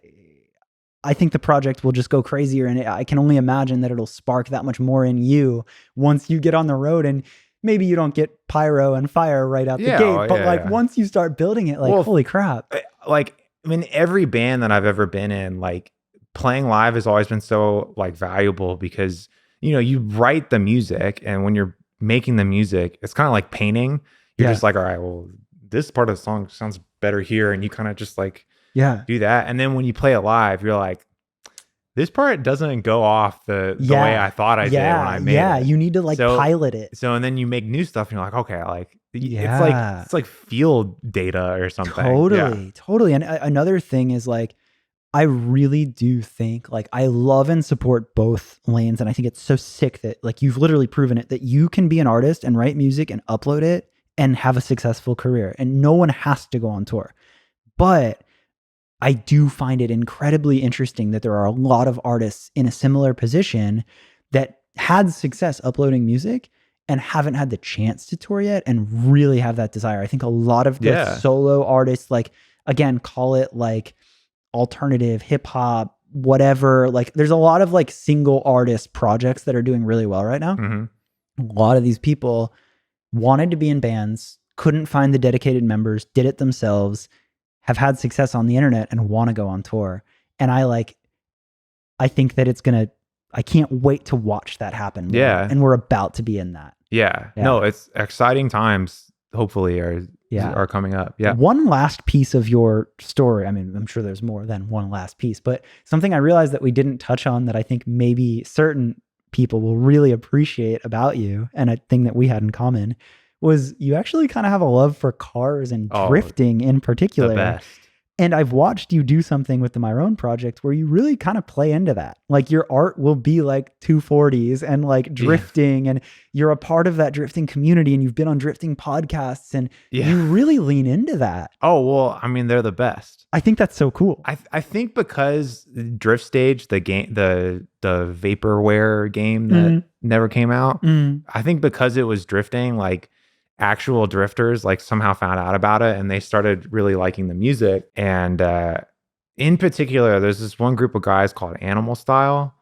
think the project will just go crazier, and I can only imagine that it'll spark that much more in you once you get on the road. And maybe you don't get pyro and fire right out the gate, but once you start building it, like, holy crap. Like, I mean, every band that I've ever been in, like playing live has always been so like valuable, because, you know, you write the music, and when you're making the music, it's kind of like painting. You're just like, all right, well, this part of the song sounds better here. And you kind of just like, do that. And then when you play it live, you're like, this part doesn't go off the way I thought I did when I made it. Yeah, you need to like pilot it. So, and then you make new stuff and you're like, okay, like, it's like field data or something. Totally. And another thing is like, I really do think, like, I love and support both lanes. And I think it's so sick that like you've literally proven it, that you can be an artist and write music and upload it and have a successful career, and no one has to go on tour. But I do find it incredibly interesting that there are a lot of artists in a similar position that had success uploading music and haven't had the chance to tour yet, and really have that desire. I think a lot of the solo artists, like, again, call it like alternative, hip hop, whatever. Like there's a lot of like single artist projects that are doing really well right now. A lot of these people wanted to be in bands, couldn't find the dedicated members, did it themselves, have had success on the internet, and want to go on tour. And I think that I can't wait to watch that happen. Yeah. And we're about to be in that. Yeah. No, it's exciting times. hopefully are coming up. Yeah. One last piece of your story. I mean, I'm sure there's more than one last piece, but something I realized that we didn't touch on that I think maybe certain people will really appreciate about you, and a thing that we had in common, was you actually kind of have a love for cars and drifting in particular. The best. And I've watched you do something with the Myrone project where you really kind of play into that. Like your art will be like 240s and like drifting, and you're a part of that drifting community, and you've been on drifting podcasts, and you really lean into that. Oh, well, I mean, they're the best. I think that's so cool. I think because Drift Stage, the game, the vaporware game that never came out, I think because it was drifting, like actual drifters like somehow found out about it and they started really liking the music. And in particular, there's this one group of guys called Animal Style.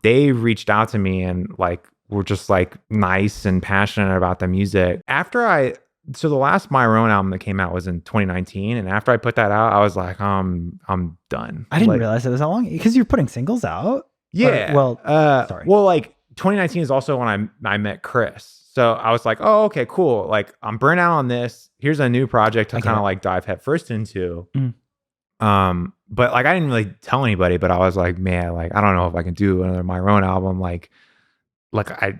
They reached out to me and like were just like nice and passionate about the music. So the last Myrone album that came out was in 2019, and after I put that out, I was like, I'm done. I didn't realize it was that long, because you're putting singles out. Yeah. Sorry. Well, like 2019 is also when I met Chris. So I was like, oh, okay, cool. Like I'm burnt out on this. Here's a new project to kind of like dive headfirst into. But like I didn't really tell anybody, but I was like, man, like I don't know if I can do another Myrone album. Like I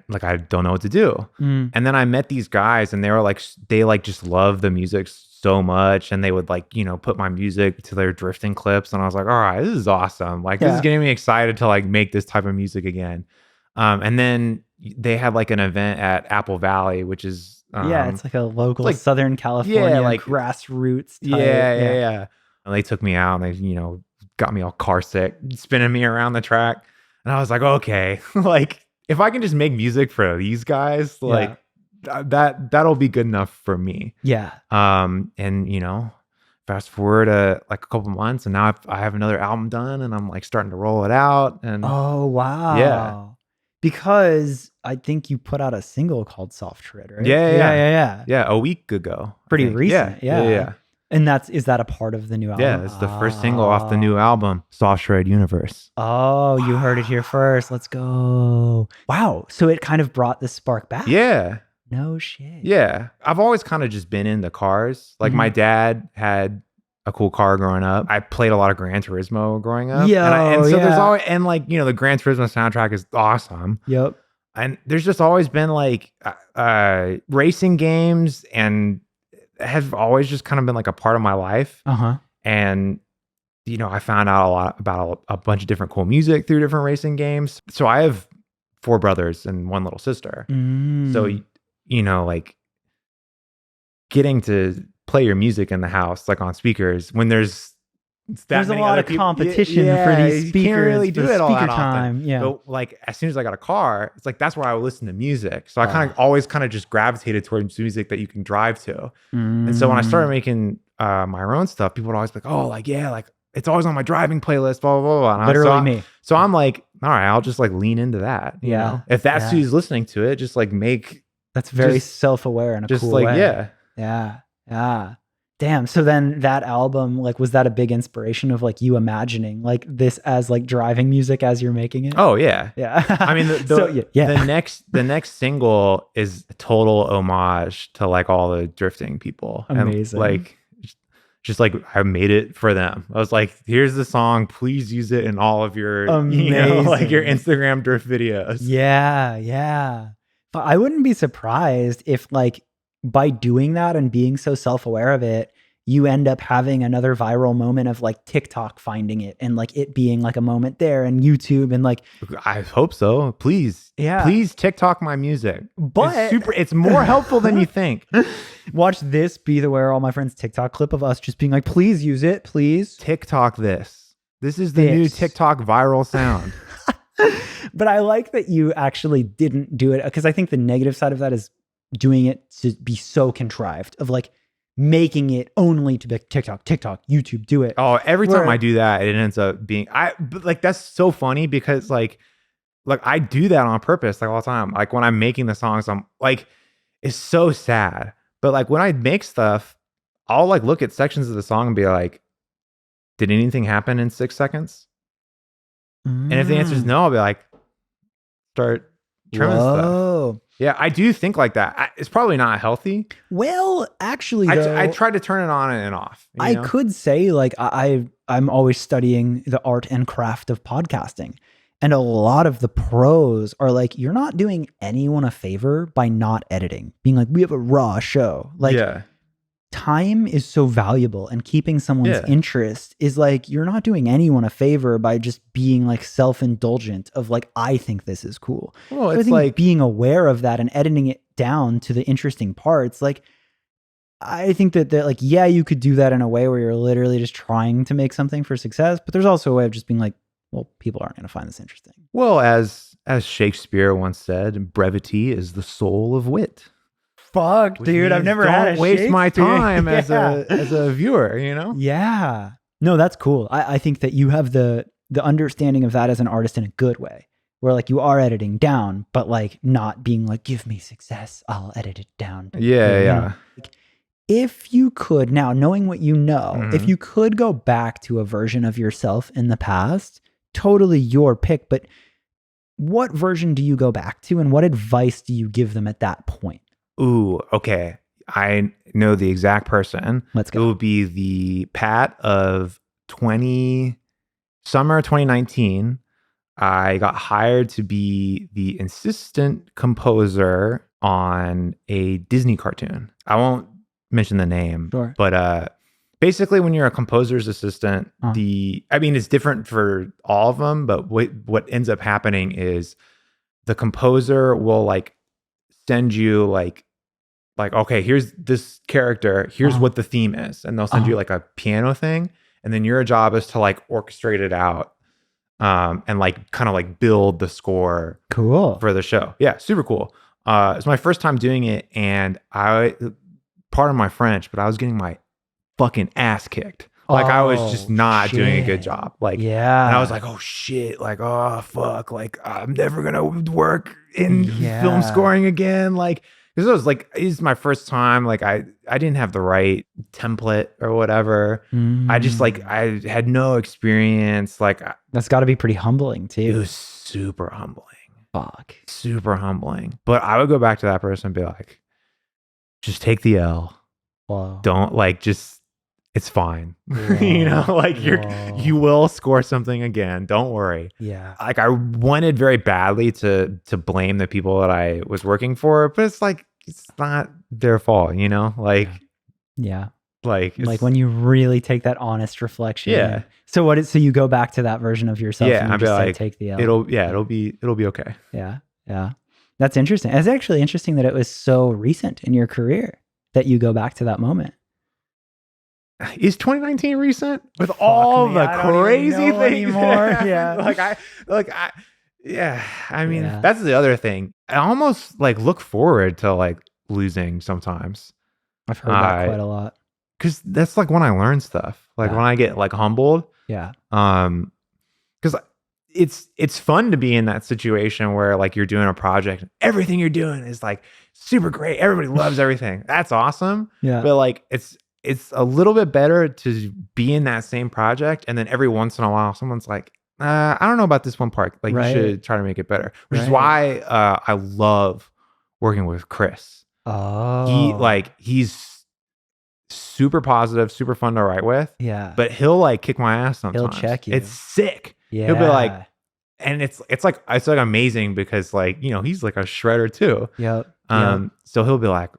don't know what to do. And then I met these guys, and they were like, they like just love the music so much, and they would like, you know, put my music to their drifting clips, and I was like, all right, this is awesome. Like this is getting me excited to like make this type of music again. And then they had like an event at Apple Valley, which is it's like a local like, Southern California like grassroots type. Yeah. And they took me out, and they, you know, got me all car sick, spinning me around the track. And I was like, okay, like if I can just make music for these guys, like that'll be good enough for me. Yeah. And you know, fast forward like a couple months, and now I have another album done, and I'm like starting to roll it out. And oh wow. Yeah. Because I think you put out a single called Soft Shred, right? Yeah, a week ago. Pretty recent. Yeah. And is that a part of the new album? Yeah, it's the first single off the new album, Soft Shred Universe. Oh, you heard it here first. Let's go. Wow. So it kind of brought the spark back. Yeah. No shit. Yeah. I've always kind of just been into cars. Like my dad had a cool car growing up. I played a lot of Gran Turismo growing up. And so there's always, and like, you know, the Gran Turismo soundtrack is awesome. Yep. And there's just always been like racing games, and have always just kind of been like a part of my life. And, you know, I found out a lot about a bunch of different cool music through different racing games. So I have 4 brothers and 1 little sister. So, you know, like getting to play your music in the house, like on speakers, when there's a lot of competition for these speakers. You can't really do it all that often. Yeah. But like as soon as I got a car, it's like that's where I would listen to music. So I kind of always kind of just gravitated towards music that you can drive to. And so when I started making my own stuff, people would always be like, oh, like yeah, like it's always on my driving playlist, blah blah blah. And literally me. So I'm like, all right, I'll just like lean into that. You know? If that's who's listening to it, just like make. That's very self-aware in a cool way. Yeah. Damn. So then that album, like, was that a big inspiration of like you imagining like this as like driving music as you're making it? Oh yeah. Yeah. I mean, the next single is a total homage to like all the drifting people. Amazing. And, like, just like I made it for them. I was like, here's the song. Please use it in all of your, you know, like your Instagram drift videos. Yeah. But I wouldn't be surprised if like, by doing that and being so self-aware of it, you end up having another viral moment of like TikTok finding it and like it being like a moment there, and YouTube, and like I hope so. Please. Yeah. Please TikTok my music. But it's more helpful than you think. Watch this be the Where Are All My Friends TikTok clip of us just being like, please use it, please. TikTok this. This is the new TikTok viral sound. But I like that you actually didn't do it, because I think the negative side of that is doing it to be so contrived, of like making it only to be TikTok, YouTube, do it. Oh, every time I do that, it ends up being but like that's so funny, because like I do that on purpose, like all the time. Like when I'm making the songs, I'm like, it's so sad. But like when I make stuff, I'll like look at sections of the song and be like, did anything happen in 6 seconds? And if the answer is no, I'll be like, start trimming stuff. Whoa. Yeah, I do think like that. It's probably not healthy. Well, actually, though, I tried to turn it on and off. I could say like I'm always studying the art and craft of podcasting. And a lot of the pros are like, you're not doing anyone a favor by not editing, being like, we have a raw show. Like, time is so valuable, and keeping someone's interest is like, you're not doing anyone a favor by just being like self-indulgent of like, I think this is cool. Well, so it's like being aware of that and editing it down to the interesting parts. Like, I think that like, yeah, you could do that in a way where you're literally just trying to make something for success, but there's also a way of just being like, well, people aren't going to find this interesting. Well, as Shakespeare once said, brevity is the soul of wit. Fuck, dude, I've never had don't waste my time as a viewer, you know? Yeah. No, that's cool. I think that you have the understanding of that as an artist in a good way, where like you are editing down, but like not being like, give me success, I'll edit it down. Yeah. Like, if you could, now knowing what you know, if you could go back to a version of yourself in the past, totally your pick, but what version do you go back to, and what advice do you give them at that point? Ooh, okay. I know the exact person. Let's go. It will be the Pat of summer 2019. I got hired to be the assistant composer on a Disney cartoon. I won't mention the name, but basically, when you're a composer's assistant, it's different for all of them, but what ends up happening is the composer will like send you like, okay, here's this character, here's what the theme is, and they'll send you like a piano thing, and then your job is to like orchestrate it out, and like kind of like build the score for the show. Yeah, super cool. It's my first time doing it, and pardon my French, but I was getting my fucking ass kicked. Like I was just not doing a good job. Like, and I was like, oh shit, like, oh fuck, like I'm never gonna work in film scoring again. Like, because it was like, it's my first time. Like I didn't have the right template or whatever. I just like, I had no experience. Like that's got to be pretty humbling too. It was super humbling. Fuck. Super humbling. But I would go back to that person and be like, just take the L. Wow. Don't like, just, it's fine. You know, like you will score something again. Don't worry. Yeah. Like I wanted very badly to blame the people that I was working for, but it's like, it's not their fault, you know? Like, like when you really take that honest reflection. Yeah. So so you go back to that version of yourself. Yeah. And I'd be like, take the L. It'll be okay. Yeah. Yeah. That's interesting. It's actually interesting that it was so recent in your career that you go back to that moment. Is 2019 recent with all the crazy things anymore? I mean, that's the other thing. I almost like look forward to like losing sometimes. I've heard that quite a lot. Because that's like when I learn stuff. Like when I get like humbled. Yeah. Because it's fun to be in that situation where like you're doing a project and everything you're doing is like super great. Everybody loves everything. That's awesome. Yeah. But like it's a little bit better to be in that same project, and then every once in a while someone's like, I don't know about this one part. Like you should try to make it better. Which is why I love working with Chris. Oh. He's super positive, super fun to write with. Yeah. But he'll like kick my ass sometimes. He'll check you. It's sick. Yeah. He'll be like, and it's like amazing because like, you know, he's like a shredder too. Yep. So he'll be like,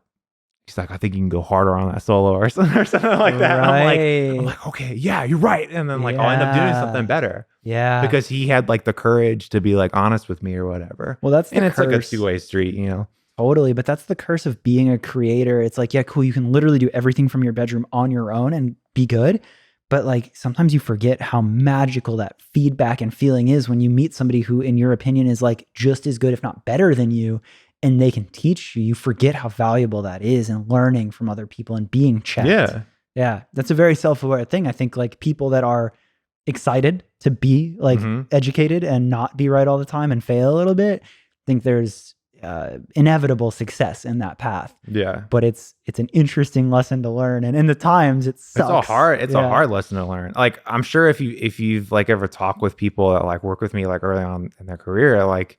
he's like, I think you can go harder on that solo or something like that. I'm like, okay, yeah, you're right. And then like I'll end up doing something better. Yeah. Because he had like the courage to be like honest with me or whatever. Well, it's like a two-way street, you know? Totally. But that's the curse of being a creator. It's like, yeah, cool. You can literally do everything from your bedroom on your own and be good. But like sometimes you forget how magical that feedback and feeling is when you meet somebody who, in your opinion, is like just as good, if not better than you, and they can teach you. You forget how valuable that is, and learning from other people and being checked. Yeah. Yeah. That's a very self-aware thing. I think like people that are excited to be like educated and not be right all the time and fail a little bit, think there's inevitable success in that path. Yeah. But it's an interesting lesson to learn, and in the times it sucks. It's a hard lesson to learn. Like I'm sure if you've like ever talked with people that like work with me like early on in their career, like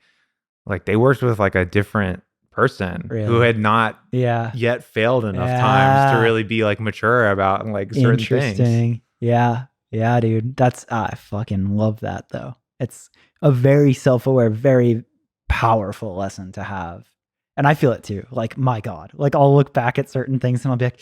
like they worked with like a different person who had not yet failed enough times to really be like mature about like certain things. Yeah, dude. That's I fucking love that though. It's a very self-aware, very powerful lesson to have. And I feel it too. Like, my God, like I'll look back at certain things and I'll be like,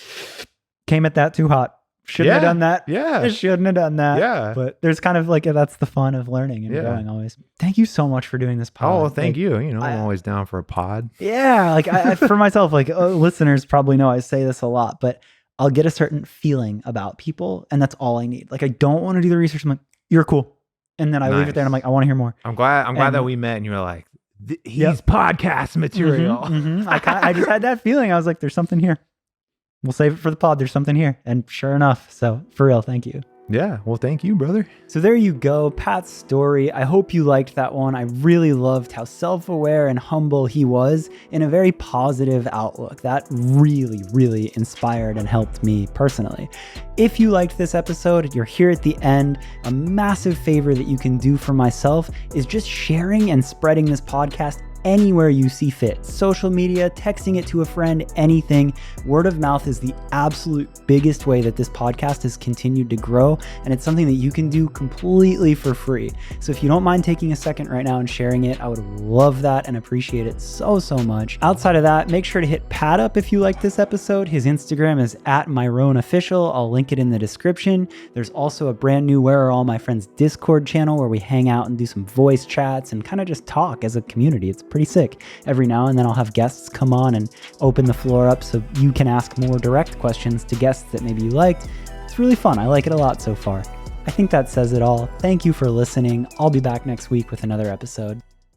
came at that too hot. Shouldn't have done that. Yeah. I shouldn't have done that. Yeah. But there's kind of like, that's the fun of learning and growing always. Thank you so much for doing this pod. Oh, thank you. You know, I'm always down for a pod. Yeah. Like I for myself, like listeners probably know I say this a lot, but I'll get a certain feeling about people and that's all I need. Like I don't want to do the research. I'm like, you're cool. And then I leave it there and I'm like, I want to hear more. I'm glad that we met and you were like, he's podcast material. I just had that feeling. I was like, there's something here. We'll save it for the pod. There's something here. And sure enough. So for real, thank you. Yeah. Well, thank you, brother. So there you go. Pat's story. I hope you liked that one. I really loved how self-aware and humble he was in a very positive outlook. That really, really inspired and helped me personally. If you liked this episode, you're here at the end. A massive favor that you can do for myself is just sharing and spreading this podcast anywhere you see fit. Social media, texting it to a friend, anything. Word of mouth is the absolute biggest way that this podcast has continued to grow, and it's something that you can do completely for free. So if you don't mind taking a second right now and sharing it, I would love that and appreciate it so much. Outside of that, make sure to hit Pat up if you like this episode. His Instagram is @MyroneOfficial. I'll link it in the description. There's also a brand new Where Are All My Friends Discord channel where we hang out and do some voice chats and kind of just talk as a community. It's pretty sick. Every now and then I'll have guests come on and open the floor up so you can ask more direct questions to guests that maybe you liked. It's really fun. I like it a lot so far. I think that says it all. Thank you for listening. I'll be back next week with another episode.